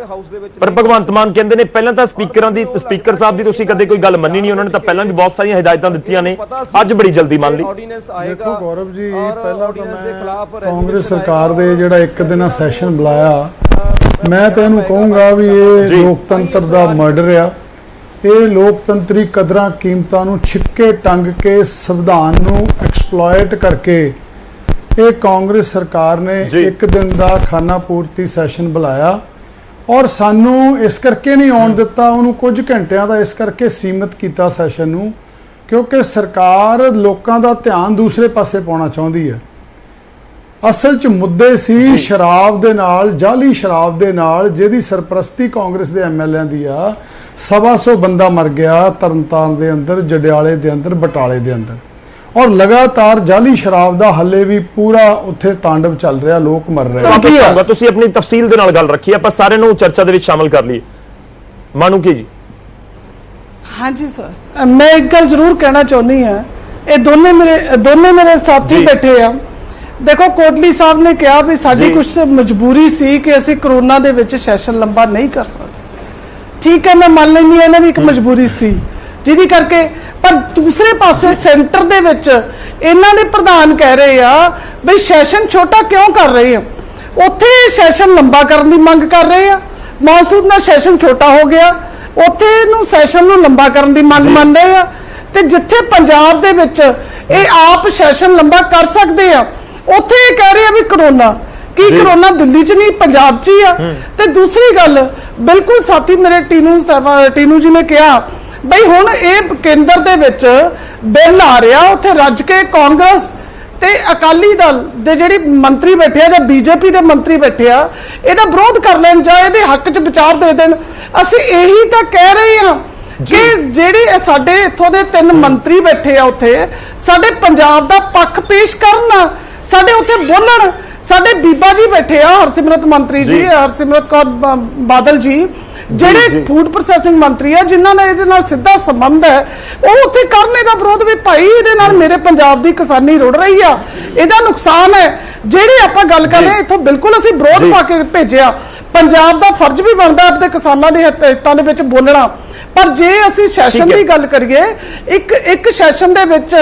ਪਰ ਭਗਵੰਤ ਮਾਨ ਕਹਿੰਦੇ ਨੇ ਪਹਿਲਾਂ ਤਾਂ ਸਪੀਕਰ ਸਾਹਿਬ ਦੀ ਤੁਸੀਂ ਕਦੇ ਕੋਈ ਗੱਲ ਮੰਨੀ ਨਹੀਂ, ਉਹਨਾਂ ਨੇ ਤਾਂ ਪਹਿਲਾਂ ਵੀ ਬਹੁਤ ਸਾਰੀਆਂ ਹਦਾਇਤਾਂ ਦਿੱਤੀਆਂ ਨੇ, ਅੱਜ ਬੜੀ ਜਲਦੀ ਮੰਨ ਲਈ। ਦੇਖੋ ਗੌਰਵ ਜੀ, ਪਹਿਲਾਂ ਤਾਂ ਮੈਂ ਕਾਂਗਰਸ ਸਰਕਾਰ ਦੇ ਜਿਹੜਾ ਇੱਕ ਦਿਨਾ ਸੈਸ਼ਨ ਬੁਲਾਇਆ, ਮੈਂ ਤਾਂ ਇਹਨੂੰ ਕਹੂੰਗਾ ਵੀ ਇਹ ਲੋਕਤੰਤਰ ਦਾ ਮਰਡਰ ਆ। ਇਹ ਲੋਕਤੰਤਰੀ ਕਦਰਾਂ ਕੀਮਤਾਂ ਨੂੰ ਛਿੱਕੇ ਟੰਗ ਕੇ ਸੰਵਿਧਾਨ ਨੂੰ ਐਕਸਪਲੋਇਟ ਕਰਕੇ ਇਹ ਕਾਂਗਰਸ ਸਰਕਾਰ ਨੇ ਇੱਕ ਦਿਨ ਦਾ ਖਾਨਾ ਪੂਰਤੀ ਸੈਸ਼ਨ ਬੁਲਾਇਆ ਔਰ ਸਾਨੂੰ ਇਸ ਕਰਕੇ ਨਹੀਂ ਆਉਣ ਦਿੱਤਾ, ਉਹਨੂੰ ਕੁਝ ਘੰਟਿਆਂ ਦਾ ਇਸ ਕਰਕੇ ਸੀਮਿਤ ਕੀਤਾ ਸੈਸ਼ਨ ਨੂੰ ਕਿਉਂਕਿ ਸਰਕਾਰ ਲੋਕਾਂ ਦਾ ਧਿਆਨ ਦੂਸਰੇ ਪਾਸੇ ਪਾਉਣਾ ਚਾਹੁੰਦੀ ਹੈ। ਅਸਲ 'ਚ ਮੁੱਦੇ ਸੀ ਸ਼ਰਾਬ ਦੇ ਨਾਲ, ਜਾਲੀ ਸ਼ਰਾਬ ਦੇ ਨਾਲ, ਜਿਹਦੀ ਸਰਪ੍ਰਸਤੀ ਕਾਂਗਰਸ ਦੇ ਐਮਐਲਏ ਦੀ ਆ। 125 ਬੰਦਾ ਮਰ ਗਿਆ ਤਰਨਤਾਰਨ ਦੇ ਅੰਦਰ, ਜਡਿਆਲੇ ਦੇ ਅੰਦਰ, ਬਟਾਲੇ ਦੇ ਅੰਦਰ, ਔਰ ਲਗਾਤਾਰ ਜਾਲੀ ਸ਼ਰਾਬ ਦਾ ਹੱਲੇ ਵੀ ਪੂਰਾ ਉੱਥੇ ਤਾਂਡਵ ਚੱਲ ਰਿਹਾ, ਲੋਕ ਮਰ ਰਹੇ। ਵਾਪਸ ਆਊਂਗਾ, ਤੁਸੀਂ ਆਪਣੀ ਤਫਸੀਲ ਦੇ ਨਾਲ ਗੱਲ ਰੱਖੀ, ਆਪਾਂ ਸਾਰਿਆਂ ਨੂੰ ਚਰਚਾ ਦੇ ਵਿੱਚ ਸ਼ਾਮਲ ਕਰ ਲਈਏ। ਮਾਨੂਕੀ ਜੀ। ਹਾਂਜੀ ਸਰ, ਮੈਂ ਇੱਕ ਗੱਲ ਜ਼ਰੂਰ ਕਹਿਣਾ ਚਾਹੁੰਦੀ ਹਾਂ, ਇਹ ਦੋਨੇ ਮੇਰੇ ਸਾਥੀ ਜੀ। ਬੈਠੇ ਆ। ਦੇਖੋ ਕੋਟਲੀ ਸਾਹਿਬ ਨੇ ਕਿਹਾ ਵੀ ਸਾਡੀ ਜੀ। ਕੁਝ ਮਜਬੂਰੀ ਸੀ ਕਿ ਅਸੀਂ ਕਰੋਨਾ ਦੇ ਵਿੱਚ ਸੈਸ਼ਨ ਲੰਬਾ ਨਹੀਂ ਕਰ ਸਕਦੇ। ਠੀਕ ਹੈ, ਮੈਂ ਮੰਨ ਲੈਂਦੀ ਹਾਂ ਇਹਨਾਂ ਦੀ ਇੱਕ ਮਜਬੂਰੀ ਸੀ ਜਿਹਦੀ ਕਰਕੇ, ਪਰ ਦੂਸਰੇ ਪਾਸੇ ਸੈਂਟਰ ਦੇ ਵਿੱਚ ਇਹਨਾਂ ਦੇ ਪ੍ਰਧਾਨ ਕਹਿ ਰਹੇ ਆ ਵੀ ਸੈਸ਼ਨ ਛੋਟਾ ਕਿਉਂ ਕਰ ਰਹੇ ਆ, ਉੱਥੇ ਸੈਸ਼ਨ ਲੰਬਾ ਕਰਨ ਦੀ ਮੰਗ ਕਰ ਰਹੇ ਆ। ਮੌਨਸੂਨ ਦਾ ਸੈਸ਼ਨ ਛੋਟਾ ਹੋ ਗਿਆ, ਉੱਥੇ ਨੂੰ ਸੈਸ਼ਨ ਨੂੰ ਲੰਬਾ ਕਰਨ ਦੀ ਮੰਗ ਮੰਨ ਰਹੇ ਆ। ਤੇ ਜਿੱਥੇ ਪੰਜਾਬ ਦੇ ਵਿੱਚ ਇਹ ਆਪ ਸੈਸ਼ਨ ਲੰਬਾ ਕਰ ਸਕਦੇ ਆ, ਉੱਥੇ ਇਹ ਕਹਿ ਰਹੇ ਆ ਵੀ ਕਰੋਨਾ ਕੀ, ਕਰੋਨਾ ਦਿੱਲੀ 'ਚ ਨਹੀਂ ਪੰਜਾਬ 'ਚ ਹੀ ਆ। ਤੇ ਦੂਸਰੀ ਗੱਲ, ਬਿਲਕੁਲ ਸਾਥੀ ਮੇਰੇ ਟੀਨੂ ਜੀ ਨੇ ਕਿਹਾ ਬਈ ਹੁਣ ਇਹ ਕੇਂਦਰ ਦੇ ਵਿੱਚ ਬਿੱਲ ਆ ਰਿਹਾ, ਉੱਥੇ ਰੱਜ ਕੇ ਕਾਂਗਰਸ ਤੇ ਅਕਾਲੀ ਦਲ ਦੇ ਜਿਹੜੀ ਮੰਤਰੀ ਬੈਠੇ ਆ ਜਾਂ ਬੀਜੇਪੀ ਦੇ ਮੰਤਰੀ ਬੈਠੇ ਆ, ਇਹਦਾ ਵਿਰੋਧ ਕਰ ਲੈਣ ਜਾਂ ਇਹਦੇ ਹੱਕ 'ਚ ਵਿਚਾਰ ਦੇ ਦੇਣ। ਅਸੀਂ ਇਹੀ ਤਾਂ ਕਹਿ ਰਹੇ ਹਾਂ ਕਿ ਜਿਹੜੇ ਸਾਡੇ ਇੱਥੋਂ ਦੇ 3 ਮੰਤਰੀ ਬੈਠੇ ਆ, ਉੱਥੇ ਸਾਡੇ ਪੰਜਾਬ ਦਾ ਪੱਖ ਪੇਸ਼ ਕਰਨ, ਸਾਡੇ ਉੱਥੇ ਬੋਲਣ। ਸਾਡੇ ਬੀਬਾ ਜੀ ਬੈਠੇ ਆ, ਹਰਸਿਮਰਤ ਮੰਤਰੀ ਜੀ, ਹਰਸਿਮਰਤ ਕੌਰ ਬਾਦਲ ਜੀ, ਜਿਹੜੇ ਫੂਡ ਪ੍ਰੋਸੈਸਿੰਗ ਮੰਤਰੀ ਆ, ਜਿਨ੍ਹਾਂ ਨਾਲ ਇਹਦੇ ਨਾਲ ਸਿੱਧਾ ਸੰਬੰਧ ਹੈ, ਉਹ ਉੱਥੇ ਕਰਨ ਇਹਦਾ ਵਿਰੋਧ ਵੀ ਭਾਈ ਇਹਦੇ ਨਾਲ ਮੇਰੇ ਪੰਜਾਬ ਦੀ ਕਿਸਾਨੀ ਰੁੜ ਰਹੀ ਆ, ਇਹਦਾ ਨੁਕਸਾਨ ਹੈ। ਜਿਹੜੀ ਆਪਾਂ ਗੱਲ ਕਰ ਰਹੇ ਇੱਥੋਂ ਬਿਲਕੁਲ ਅਸੀਂ ਵਿਰੋਧ ਪਾ ਕੇ ਭੇਜਿਆ। ਪੰਜਾਬ ਦਾ ਫਰਜ਼ ਵੀ ਬਣਦਾ ਆਪਣੇ ਕਿਸਾਨਾਂ ਦੇ ਹਿੱਤਾਂ ਦੇ ਵਿੱਚ ਬੋਲਣਾ। ਪਰ ਜੇ ਅਸੀਂ ਸੈਸ਼ਨ ਦੀ ਗੱਲ ਕਰੀਏ, ਇੱਕ ਸੈਸ਼ਨ ਦੇ ਵਿੱਚ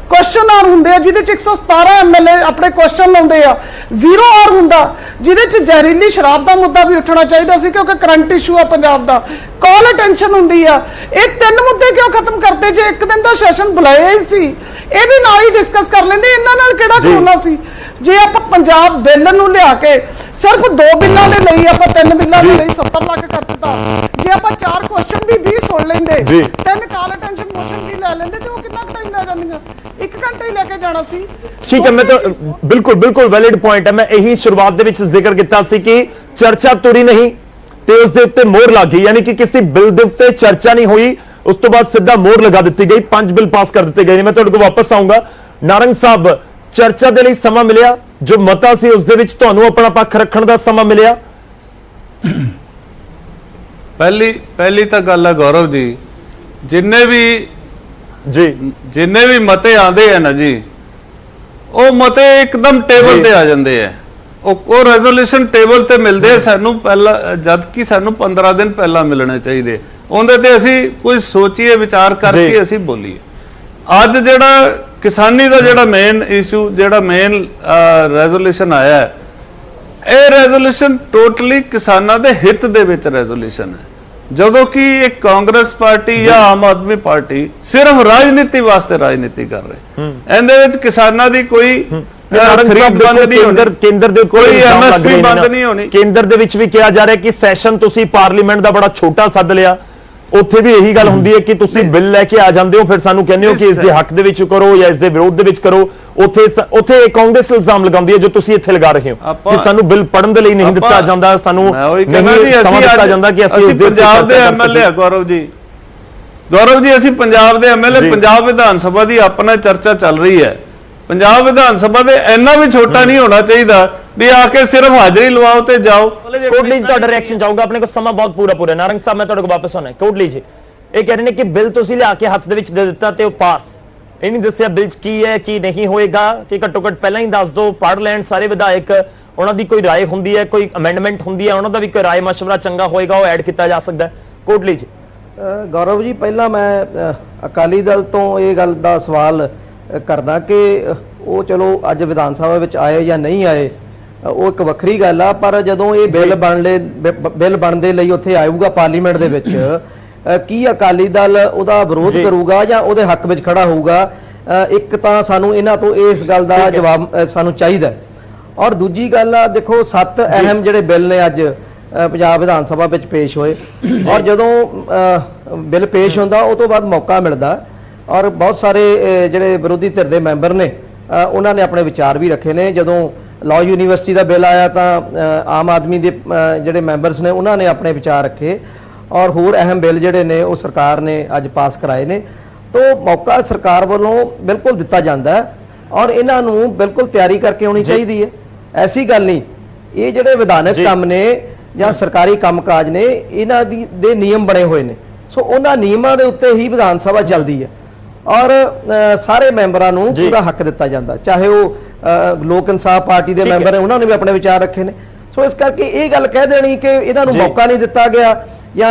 ਕੁਐਸਚਨ ਆਰ ਹੁੰਦੇ ਆ ਜਿਹਦੇ ਚ 117 ਐਮਐਲਏ ਆਪਣੇ ਕੁਐਸਚਨ ਲਾਉਂਦੇ ਆ, 0 ਆਰ ਹੁੰਦਾ ਜਿਹਦੇ ਚ ਜ਼ਹਿਰੀਲੀ ਸ਼ਰਾਬ ਦਾ ਮੁੱਦਾ ਵੀ ਉੱਠਣਾ ਚਾਹੀਦਾ ਸੀ ਕਿਉਂਕਿ ਕਰੰਟ ਇਸ਼ੂ ਆ ਪੰਜਾਬ ਦਾ, ਕਾਲ ਅਟੈਂਸ਼ਨ ਹੁੰਦੀ ਆ। ਇਹ 3 ਮੁੱਦੇ ਕਿਉਂ ਖਤਮ ਕਰਤੇ? ਜੇ ਇੱਕ ਦਿਨ ਦਾ ਸੈਸ਼ਨ ਬੁਲਾਇਆ ਹੀ ਸੀ, ਇਹ ਵੀ ਨਾਲ ਹੀ ਡਿਸਕਸ ਕਰ ਲੈਂਦੇ। ਇਹਨਾਂ ਨਾਲ ਕਿਹੜਾ ਕਰੋਨਾ ਸੀ? ਜੇ ਆਪਾਂ ਪੰਜਾਬ ਬਿੱਲ ਨੂੰ ਲਿਆ ਕੇ ਸਿਰਫ 2 ਬਿੱਲਾਂ ਦੇ ਲਈ ਆਪਾਂ 3 ਬਿੱਲਾਂ ਦੇ ਲਈ 70 ਲੱਖ ਕਰ ਦਿੱਤਾ, ਜੇ ਆਪਾਂ 4 ਕੁਐਸਚਨ ਵੀ 20 ਸੁਣ ਲੈਂਦੇ, 3 ਕਾਲ ਅਟੈਂਸ਼ਨ ਮੋਸ਼ਨ ਵੀ ਲੈ ਲੈਂਦੇ, ਤੇ ਉਹ ਕਿੰਨਾ ਟਾਈਮ ਲੈ ਜਾਂਦੀਆਂ? 1 ਘੰਟਾ ਹੀ ਲੈ ਕੇ ਜਾਣਾ ਸੀ। ਠੀਕ ਹੈ, ਮੈਂ ਤਾਂ ਬਿਲਕੁਲ ਵੈਲਿਡ ਪੁਆਇੰਟ ਹੈ। ਮੈਂ ਇਹੀ ਸ਼ੁਰੂਆਤ ਦੇ ਵਿੱਚ ਜ਼ਿਕਰ ਕੀਤਾ ਸੀ ਕਿ ਚਰਚਾ ਤੁਰੀ ਨਹੀਂ ਤੇ ਉਸ ਦੇ ਉੱਤੇ ਮੋਹਰ ਲੱਗ ਗਈ, ਯਾਨੀ ਕਿ ਕਿਸੇ ਬਿੱਲ ਦੇ ਉੱਤੇ ਚਰਚਾ ਨਹੀਂ ਹੋਈ, ਉਸ ਤੋਂ ਬਾਅਦ ਸਿੱਧਾ ਮੋਹਰ ਲਗਾ ਦਿੱਤੀ ਗਈ, 5 ਬਿੱਲ ਪਾਸ ਕਰ ਦਿੱਤੇ ਗਏ ਨੇ। ਮੈਂ ਤੁਹਾਡੇ ਕੋਲ ਵਾਪਸ ਆਉਂਗਾ। ਨਾਰੰਗ ਸਾਹਿਬ, ਚਰਚਾ ਦੇ ਲਈ ਸਮਾਂ ਮਿਲਿਆ, ਜੋ ਮਤਾ ਸੀ ਉਸ ਦੇ ਵਿੱਚ ਤੁਹਾਨੂੰ ਆਪਣਾ ਪੱਖ ਰੱਖਣ ਦਾ ਸਮਾਂ ਮਿਲਿਆ? ਪਹਿਲੀ ਤਾਂ ਗੱਲ ਹੈ ਗੌਰਵ ਜੀ, ਜਿੰਨੇ ਵੀ ਮਤੇ ਆਉਂਦੇ ਆ ਨਾ ਜੀ, ਉਹ ਮਤੇ ਇੱਕਦਮ ਟੇਬਲ ਤੇ ਆ ਜਾਂਦੇ ਆ। ਉਹ ਰੈਜ਼ੋਲੂਸ਼ਨ ਟੇਬਲ ਤੇ ਮਿਲਦੇ ਆ ਸਾਨੂੰ ਪਹਿਲਾਂ, ਜਦ ਕਿ ਸਾਨੂੰ 15 ਦਿਨ ਪਹਿਲਾਂ ਮਿਲਣੇ ਚਾਹੀਦੇ। ਉਹਦੇ ਤੇ ਅਸੀਂ ਕੁਝ ਸੋਚੀਏ, ਵਿਚਾਰ ਕਰਕੇ ਅਸੀਂ ਬੋਲੀਏ। ਅੱਜ ਜਿਹੜਾ ਕਿਸਾਨੀ ਦਾ ਜਿਹੜਾ ਮੇਨ ਇਸ਼ੂ, ਜਿਹੜਾ ਮੇਨ ਰੈਜ਼ੋਲੂਸ਼ਨ ਆਇਆ, ਇਹ ਰੈਜ਼ੋਲੂਸ਼ਨ ਟੋਟਲੀ ਕਿਸਾਨਾਂ ਦੇ ਹਿੱਤ ਦੇ ਵਿੱਚ ਰੈਜ਼ੋਲੂਸ਼ਨ ਹੈ, ਜਦੋਂ ਕਿ ਇੱਕ ਕਾਂਗਰਸ ਪਾਰਟੀ ਜਾਂ ਆਮ ਆਦਮੀ ਪਾਰਟੀ ਸਿਰਫ ਰਾਜਨੀਤੀ ਵਾਸਤੇ ਰਾਜਨੀਤੀ ਕਰ ਰਹੇ। ਇਹਦੇ ਵਿੱਚ ਕਿਸਾਨਾਂ ਦੀ ਕੋਈ ਖਰੀਦ ਬੰਦ ਨਹੀਂ ਹੋਣੀ, ਕੇਂਦਰ ਦੇ ਕੋਈ ਐਮਐਸਪੀ ਬੰਦ ਨਹੀਂ ਹੋਣੀ। ਕੇਂਦਰ ਦੇ ਵਿੱਚ ਵੀ ਕਿਹਾ ਜਾ ਰਿਹਾ ਕਿ ਸੈਸ਼ਨ ਤੁਸੀਂ ਪਾਰਲੀਮੈਂਟ ਦਾ ਬੜਾ ਛੋਟਾ ਸੱਦ ਲਿਆ, ਉੱਥੇ ਵੀ ਇਹੀ ਗੱਲ ਹੁੰਦੀ ਹੈ ਕਿ ਤੁਸੀਂ ਬਿੱਲ ਲੈ ਕੇ ਆ ਜਾਂਦੇ ਹੋ, ਫਿਰ ਸਾਨੂੰ ਕਹਿੰਦੇ ਹੋ ਕਿ ਇਸ ਦੇ ਹੱਕ ਦੇ ਵਿੱਚ ਕਰੋ ਜਾਂ ਇਸ ਦੇ ਵਿਰੋਧ ਦੇ ਵਿੱਚ ਕਰੋ। ਉੱਥੇ ਕਾਂਗਰਸ ਇਲਜ਼ਾਮ ਲਗਾਉਂਦੀ ਹੈ ਜੋ ਤੁਸੀਂ ਇੱਥੇ ਲਗਾ ਰਹੇ ਹੋ ਕਿ ਸਾਨੂੰ ਬਿੱਲ ਪੜਨ ਦੇ ਲਈ ਨਹੀਂ ਦਿੱਤਾ ਜਾਂਦਾ, ਸਾਨੂੰ ਨਹੀਂ ਸਮਾਂ ਦਿੱਤਾ ਜਾਂਦਾ ਕਿ ਅਸੀਂ ਇਸ ਦੇ ਪੰਜਾਬ ਦੇ ਐਮਐਲਏ ਗੌਰਵ ਜੀ ਅਸੀਂ ਪੰਜਾਬ ਦੇ ਐਮਐਲਏ, ਪੰਜਾਬ ਵਿਧਾਨ ਸਭਾ ਦੀ ਆਪਣਾ ਚਰਚਾ ਚੱਲ ਰਹੀ ਹੈ। ਪੰਜਾਬ ਵਿਧਾਨ ਸਭਾ ਦੇ ਇੰਨਾ ਵੀ ਛੋਟਾ ਨਹੀਂ ਹੋਣਾ ਚਾਹੀਦਾ ਵੀ ਆ ਕੇ ਸਿਰਫ ਹਾਜ਼ਰੀ ਲਵਾਓ ਤੇ ਜਾਓ। ਕੋਟਲੀ ਜੀ, ਤੁਹਾਡਾ ਰਿਐਕਸ਼ਨ ਚਾਹੂੰਗਾ, ਆਪਣੇ ਕੋਲ ਸਮਾਂ ਬਹੁਤ ਪੂਰਾ। ਨਾਰੰਗ ਸਾਹਿਬ, ਮੈਂ ਤੁਹਾਡੇ ਕੋਲ ਵਾਪਸ ਆਉਣਾ। ਕੋਟਲੀ ਜੀ, ਇਹ ਕਹਿ ਰਹੇ ਨੇ ਕਿ ਬਿੱਲ ਤੁਸੀਂ ਲਿਆ ਕੇ ਹੱਥ ਦੇ ਵਿੱਚ ਦੇ ਦਿੱਤਾ ਤੇ ਉਹ ਪਾਸ, ਇਹ ਨਹੀਂ ਦੱਸਿਆ ਬਿੱਲ 'ਚ ਕੀ ਹੈ ਕੀ ਨਹੀਂ ਹੋਏਗਾ, ਕਿ ਘੱਟੋ ਘੱਟ ਪਹਿਲਾਂ ਹੀ ਦੱਸ ਦਿਓ, ਪੜ੍ਹ ਲੈਣ ਸਾਰੇ ਵਿਧਾਇਕ, ਉਹਨਾਂ ਦੀ ਕੋਈ ਰਾਏ ਹੁੰਦੀ ਹੈ, ਕੋਈ ਅਮੈਂਡਮੈਂਟ ਹੁੰਦੀ ਹੈ, ਉਹਨਾਂ ਦਾ ਵੀ ਕੋਈ ਰਾਏ ਮਸ਼ਵਰਾ ਚੰਗਾ ਹੋਏਗਾ, ਉਹ ਐਡ ਕੀਤਾ ਜਾ ਸਕਦਾ ਹੈ। ਕੋਟਲੀ ਜੀ। ਗੌਰਵ ਜੀ, ਪਹਿਲਾਂ ਮੈਂ ਅਕਾਲੀ ਦਲ ਤੋਂ ਇਹ ਗੱਲ ਦਾ ਸਵਾਲ ਕਰਦਾ ਕਿ ਉਹ ਚਲੋ ਅੱਜ ਵਿਧਾਨ ਸਭਾ ਵਿੱਚ ਆਏ ਜਾਂ ਨਹੀਂ ਆਏ, ਉਹ ਇੱਕ ਵੱਖਰੀ ਗੱਲ ਆ, ਪਰ ਜਦੋਂ ਇਹ ਬਿੱਲ ਬਣਦੇ ਲਈ ਉੱਥੇ ਆਊਗਾ ਪਾਰਲੀਮੈਂਟ ਦੇ ਵਿੱਚ, ਕੀ ਅਕਾਲੀ ਦਲ ਉਹਦਾ ਵਿਰੋਧ ਕਰੂਗਾ ਜਾਂ ਉਹਦੇ ਹੱਕ ਵਿੱਚ ਖੜਾ ਹੋਊਗਾ? ਇੱਕ ਤਾਂ ਸਾਨੂੰ ਇਹਨਾਂ ਤੋਂ ਇਸ ਗੱਲ ਦਾ ਜਵਾਬ ਸਾਨੂੰ ਚਾਹੀਦਾ। ਔਰ ਦੂਜੀ ਗੱਲ ਆ, ਦੇਖੋ 7 ਅਹਿਮ ਜਿਹੜੇ ਬਿੱਲ ਨੇ ਅੱਜ ਪੰਜਾਬ ਵਿਧਾਨ ਸਭਾ ਵਿੱਚ ਪੇਸ਼ ਹੋਏ, ਔਰ ਜਦੋਂ ਬਿੱਲ ਪੇਸ਼ ਹੁੰਦਾ ਉਹ ਤੋਂ ਬਾਅਦ ਮੌਕਾ ਮਿਲਦਾ, ਔਰ ਬਹੁਤ ਸਾਰੇ ਜਿਹੜੇ ਵਿਰੋਧੀ ਧਿਰ ਦੇ ਮੈਂਬਰ ਨੇ ਉਹਨਾਂ ਨੇ ਆਪਣੇ ਵਿਚਾਰ ਵੀ ਰੱਖੇ ਨੇ। ਜਦੋਂ ਲਾਅ ਯੂਨੀਵਰਸਿਟੀ ਦਾ ਬਿੱਲ ਆਇਆ ਤਾਂ ਆਮ ਆਦਮੀ ਦੇ ਜਿਹੜੇ ਮੈਂਬਰਸ ਨੇ ਉਹਨਾਂ ਨੇ ਆਪਣੇ ਵਿਚਾਰ ਰੱਖੇ ਔਰ ਹੋਰ ਅਹਿਮ ਬਿੱਲ ਜਿਹੜੇ ਨੇ ਉਹ ਸਰਕਾਰ ਨੇ ਅੱਜ ਪਾਸ ਕਰਾਏ ਨੇ। ਤੋ ਮੌਕਾ ਸਰਕਾਰ ਵੱਲੋਂ ਬਿਲਕੁਲ ਦਿੱਤਾ ਜਾਂਦਾ ਹੈ ਔਰ ਇਹਨਾਂ ਨੂੰ ਬਿਲਕੁਲ ਤਿਆਰੀ ਕਰਕੇ ਆਉਣੀ ਚਾਹੀਦੀ ਹੈ। ਐਸੀ ਗੱਲ ਨਹੀਂ, ਇਹ ਜਿਹੜੇ ਵਿਧਾਨਕ ਕੰਮ ਨੇ ਜਾਂ ਸਰਕਾਰੀ ਕੰਮਕਾਜ ਨੇ ਇਹਨਾਂ ਦੇ ਨਿਯਮ ਬਣੇ ਹੋਏ ਨੇ, ਸੋ ਉਹਨਾਂ ਨਿਯਮਾਂ ਦੇ ਉੱਤੇ ਹੀ ਵਿਧਾਨ ਸਭਾ ਚੱਲਦੀ ਹੈ ਔਰ ਸਾਰੇ ਮੈਂਬਰਾਂ ਨੂੰ ਪੂਰਾ ਹੱਕ ਦਿੱਤਾ ਜਾਂਦਾ, ਚਾਹੇ ਉਹ ਲੋਕ ਇਨਸਾਫ ਪਾਰਟੀ ਦੇ ਮੈਂਬਰ ਨੇ, ਉਹਨਾਂ ਨੇ ਵੀ ਆਪਣੇ ਵਿਚਾਰ ਰੱਖੇ ਨੇ। ਸੋ ਇਸ ਕਰਕੇ ਇਹ ਗੱਲ ਕਹਿ ਦੇਣੀ ਕਿ ਇਹਨਾਂ ਨੂੰ ਮੌਕਾ ਨਹੀਂ ਦਿੱਤਾ ਗਿਆ ਜਾਂ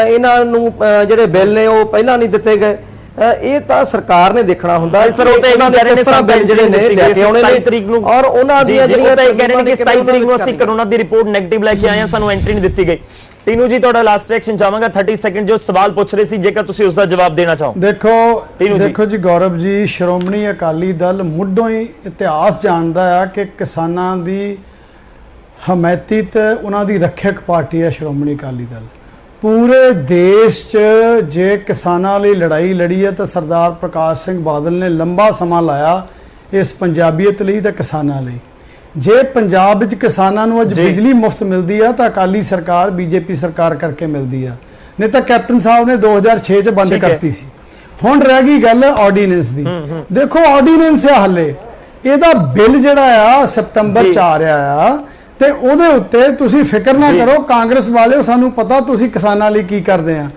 ਇਹਨਾਂ ਨੂੰ ਜਿਹੜੇ ਬਿੱਲ ਨੇ ਉਹ ਪਹਿਲਾਂ ਨਹੀਂ ਦਿੱਤੇ ਗਏ, ਇਹ ਤਾਂ ਸਰਕਾਰ ਨੇ ਦੇਖਣਾ ਹੁੰਦਾ। ਸਰ ਉਹ ਤਾਂ ਇਹ ਕਹਿ ਰਹੇ ਨੇ ਸਭ ਬਿੱਲ ਜਿਹੜੇ ਨੇ ਲੈ ਕੇ ਆਉਣੇ ਨੇ ਤਰੀਕ ਨੂੰ ਔਰ ਉਹਨਾਂ ਦੀਆਂ ਜਿਹੜੀਆਂ ਕਹਿ ਰਹੇ ਨੇ ਕਿ 27 ਤਰੀਕ ਨੂੰ ਅਸੀਂ ਕਰੋਨਾ ਦੀ ਰਿਪੋਰਟ ਨੈਗੇਟਿਵ ਲੈ ਕੇ ਆਏ ਹਾਂ, ਸਾਨੂੰ ਐਂਟਰੀ ਨਹੀਂ ਦਿੱਤੀ ਗਈ। ਟੀਨੂ ਜੀ ਤੁਹਾਡਾ ਲਾਸਟ ਰਿਐਕਸ਼ਨ ਚਾਹਾਂਗਾ 30 ਸੈਕਿੰਡ ਜੋ ਸਵਾਲ ਪੁੱਛ ਰਹੇ ਸੀ, ਜੇਕਰ ਤੁਸੀਂ ਉਸ ਦਾ ਜਵਾਬ ਦੇਣਾ ਚਾਹੋ। ਦੇਖੋ ਜੀ ਗੌਰਵ ਜੀ, ਸ਼੍ਰੋਮਣੀ ਅਕਾਲੀ ਦਲ ਮੁੱਢੋਂ ਹੀ ਇਤਿਹਾਸ ਜਾਣਦਾ ਆ ਕਿ ਕਿਸਾਨਾਂ ਦੀ ਹਮਾਇਤੀ ਤੇ ਉਹਨਾਂ ਦੀ ਰੱਖਿਅਕ ਪਾਰਟੀ ਹੈ ਸ਼੍ਰੋਮਣੀ ਅਕਾਲੀ ਦਲ। ਪੂਰੇ ਦੇਸ਼ 'ਚ ਜੇ ਕਿਸਾਨਾਂ ਲਈ ਲੜਾਈ ਲੜੀ ਹੈ ਤਾਂ ਸਰਦਾਰ ਪ੍ਰਕਾਸ਼ ਸਿੰਘ ਬਾਦਲ ਨੇ ਲੰਬਾ ਸਮਾਂ ਲਾਇਆ ਇਸ ਪੰਜਾਬੀਅਤ ਲਈ ਤੇ ਕਿਸਾਨਾਂ ਲਈ। ਜੇ ਪੰਜਾਬ ਵਿੱਚ ਕਿਸਾਨਾਂ ਨੂੰ ਅੱਜ ਬਿਜਲੀ ਮੁਫਤ ਮਿਲਦੀ ਆ ਤਾਂ ਅਕਾਲੀ ਸਰਕਾਰ ਬੀਜੇਪੀ ਸਰਕਾਰ ਕਰਕੇ ਮਿਲਦੀ ਆ, ਨਹੀਂ ਤਾਂ ਕੈਪਟਨ ਸਾਹਿਬ ਨੇ 2006 'ਚ ਬੰਦ ਕਰਤੀ ਸੀ। ਹੁਣ ਰਹਿ ਗਈ ਗੱਲ ਆਰਡੀਨੈਂਸ ਦੀ। ਦੇਖੋ ਆਰਡੀਨੈਂਸ ਆ ਹੱਲੇ, ਇਹਦਾ ਬਿੱਲ ਜਿਹੜਾ ਆ ਸਤੰਬਰ 'ਚ ਆ ਰਿਹਾ ਆ ਤੇ ਉਹਦੇ ਉੱਤੇ ਤੁਸੀਂ ਫਿਕਰ ਨਾ ਕਰੋ, ਕਾਂਗਰਸ ਵਾਲਿਓ ਸਾਨੂੰ ਪਤਾ ਤੁਸੀਂ ਕਿਸਾਨਾਂ ਲਈ ਕੀ ਕਰਦੇ ਆ।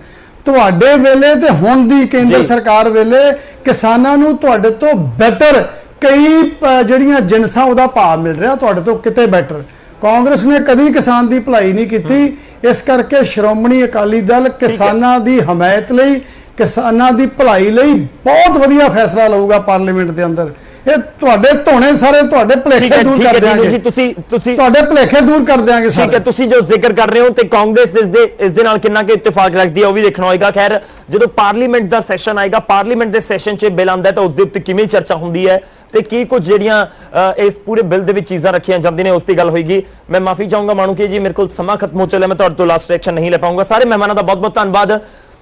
ਤੁਹਾਡੇ ਵੇਲੇ ਤੇ ਹੁਣ ਦੀ ਕੇਂਦਰ ਸਰਕਾਰ ਵੇਲੇ ਕਿਸਾਨਾਂ ਨੂੰ ਤੁਹਾਡੇ ਤੋਂ ਬੈਟਰ ਕਈ ਜਿਹੜੀਆਂ ਜਿਨਸਾਂ ਉਹਦਾ ਭਾਅ ਮਿਲ ਰਿਹਾ, ਤੁਹਾਡੇ ਤੋਂ ਕਿਤੇ ਬੈਟਰ। ਕਾਂਗਰਸ ਨੇ ਕਦੀ ਕਿਸਾਨ ਦੀ ਭਲਾਈ ਨਹੀਂ ਕੀਤੀ, ਇਸ ਕਰਕੇ ਸ਼੍ਰੋਮਣੀ ਅਕਾਲੀ ਦਲ ਕਿਸਾਨਾਂ ਦੀ ਹਮਾਇਤ ਲਈ, ਕਿਸਾਨਾਂ ਦੀ ਭਲਾਈ ਲਈ ਬਹੁਤ ਵਧੀਆ ਫੈਸਲਾ ਲਊਗਾ ਪਾਰਲੀਮੈਂਟ ਦੇ ਅੰਦਰ। ਇਹ ਤੁਹਾਡੇ ਧੋਣੇ ਸਾਰੇ ਤੁਹਾਡੇ ਭੁਲੇਖੇ ਦੂਰ ਕਰ ਦਿਆਂਗੇ, ਤੁਸੀਂ ਤੁਹਾਡੇ ਭੁਲੇਖੇ ਦੂਰ ਕਰ ਦਿਆਂਗੇ ਸਾਰੇ। ਠੀਕ ਹੈ, ਤੁਸੀਂ ਜੋ ਜ਼ਿਕਰ ਕਰ ਰਹੇ ਹੋ ਤੇ ਕਾਂਗਰਸ ਇਸ ਦੇ ਨਾਲ ਕਿੰਨਾ ਕਿ ਇਤਫਾਕ ਰੱਖਦੀ ਹੈ ਉਹ ਵੀ ਦੇਖਣਾ ਹੋਏਗਾ। ਖੈਰ ਜਦੋਂ ਪਾਰਲੀਮੈਂਟ ਦਾ ਸੈਸ਼ਨ ਆਏਗਾ, ਪਾਰਲੀਮੈਂਟ ਦੇ ਸੈਸ਼ਨ 'ਚ ਬਿੱਲ ਆਉਂਦਾ ਤਾਂ ਉਸ ਦੇ ਉੱਤੇ ਕਿਵੇਂ ਚਰਚਾ ਹੁੰਦੀ ਹੈ ਤੇ ਕੀ ਕੁਝ ਜਿਹੜੀਆਂ ਇਸ ਪੂਰੇ ਬਿੱਲ ਦੇ ਵਿੱਚ ਚੀਜ਼ਾਂ ਰੱਖੀਆਂ ਜਾਂਦੀਆਂ ਨੇ ਉਸ ਦੀ ਗੱਲ ਹੋਏਗੀ। ਮੈਂ ਮਾਫੀ ਚਾਹੂੰਗਾ ਮਾਣੂਕੇ ਜੀ, ਮੇਰੇ ਕੋਲ ਸਮਾਂ ਖਤਮ ਹੋ ਚੱਲਿਆ, ਮੈਂ ਤੁਹਾਡੇ ਤੋਂ ਲਾਸਟ ਰਿਐਕਸ਼ਨ ਨਹੀਂ ਲੈ ਪਾਉਂਗਾ। ਸਾਰੇ ਮਹਿਮਾਨਾਂ ਦਾ ਬਹੁਤ ਬਹੁਤ ਧੰਨਵਾਦ।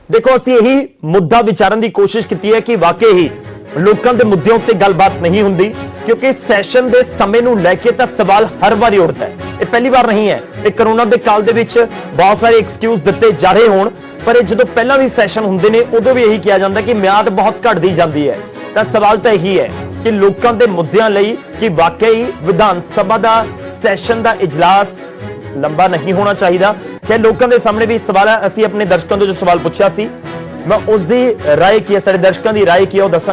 ਦੇਖੋ ਅਸੀਂ ਇਹੀ ਮੁੱਦਾ ਵਿਚਾਰਨ ਦੀ ਕੋਸ਼ਿਸ਼ ਕੀਤੀ ਹੈ ਕਿ ਵਾਕਈ ਹੀ ਲੋਕਾਂ ਦੇ ਮੁੱਦਿਆਂ ਉੱਤੇ ਗੱਲਬਾਤ ਨਹੀਂ ਹੁੰਦੀ, ਕਿਉਂਕਿ ਸੈਸ਼ਨ ਦੇ ਸਮੇਂ ਨੂੰ ਲੈ ਕੇ ਤਾਂ ਸਵਾਲ ਹਰ ਵਾਰੀ ਉੱਠਦਾ ਹੈ। ਇਹ ਪਹਿਲੀ ਵਾਰ ਨਹੀਂ ਹੈ, ਇਹ ਕਰੋਨਾ ਦੇ ਕਾਲ ਦੇ ਵਿੱਚ ਬਹੁਤ ਸਾਰੇ ਐਕਸਕਿਊਜ਼ ਦਿੱਤੇ ਜਾ ਰਹੇ ਹੋਣ, ਪਰ ਇਹ ਜਦੋਂ ਪਹਿਲਾਂ ਵੀ ਸੈਸ਼ਨ ਹੁੰਦੇ ਨੇ ਉਦੋਂ ਵੀ ਇਹੀ ਕਿਹਾ ਜਾਂਦਾ ਕਿ ਮਿਆਦ ਬਹੁਤ ਘਟਦੀ ਜਾਂਦੀ ਹੈ। ਤਾਂ ਸਵਾਲ ਤਾਂ ਇਹੀ ਹੈ ਕਿ ਲੋਕਾਂ ਦੇ ਮੁੱਦਿਆਂ ਲਈ ਕਿ ਵਾਕਈ ਵਿਧਾਨ ਸਭਾ ਦਾ ਸੈਸ਼ਨ ਦਾ ਇਜਲਾਸ ਲੰਬਾ ਨਹੀਂ ਹੋਣਾ ਚਾਹੀਦਾ। ਕਿ ਲੋਕਾਂ ਦੇ ਸਾਹਮਣੇ ਵੀ ਸਵਾਲ ਹੈ। ਅਸੀਂ ਆਪਣੇ ਦਰਸ਼ਕਾਂ ਤੋਂ ਜੋ ਸਵਾਲ ਪੁੱਛਿਆ ਸੀ, ਮੈਂ ਉਸ ਦੀ ਰਾਏ ਕੀ ਹੈ, ਸਾਡੇ ਦਰਸ਼ਕਾਂ ਦੀ ਰਾਏ ਕੀ ਹੈ ਉਹ ਦੱਸਾਂ।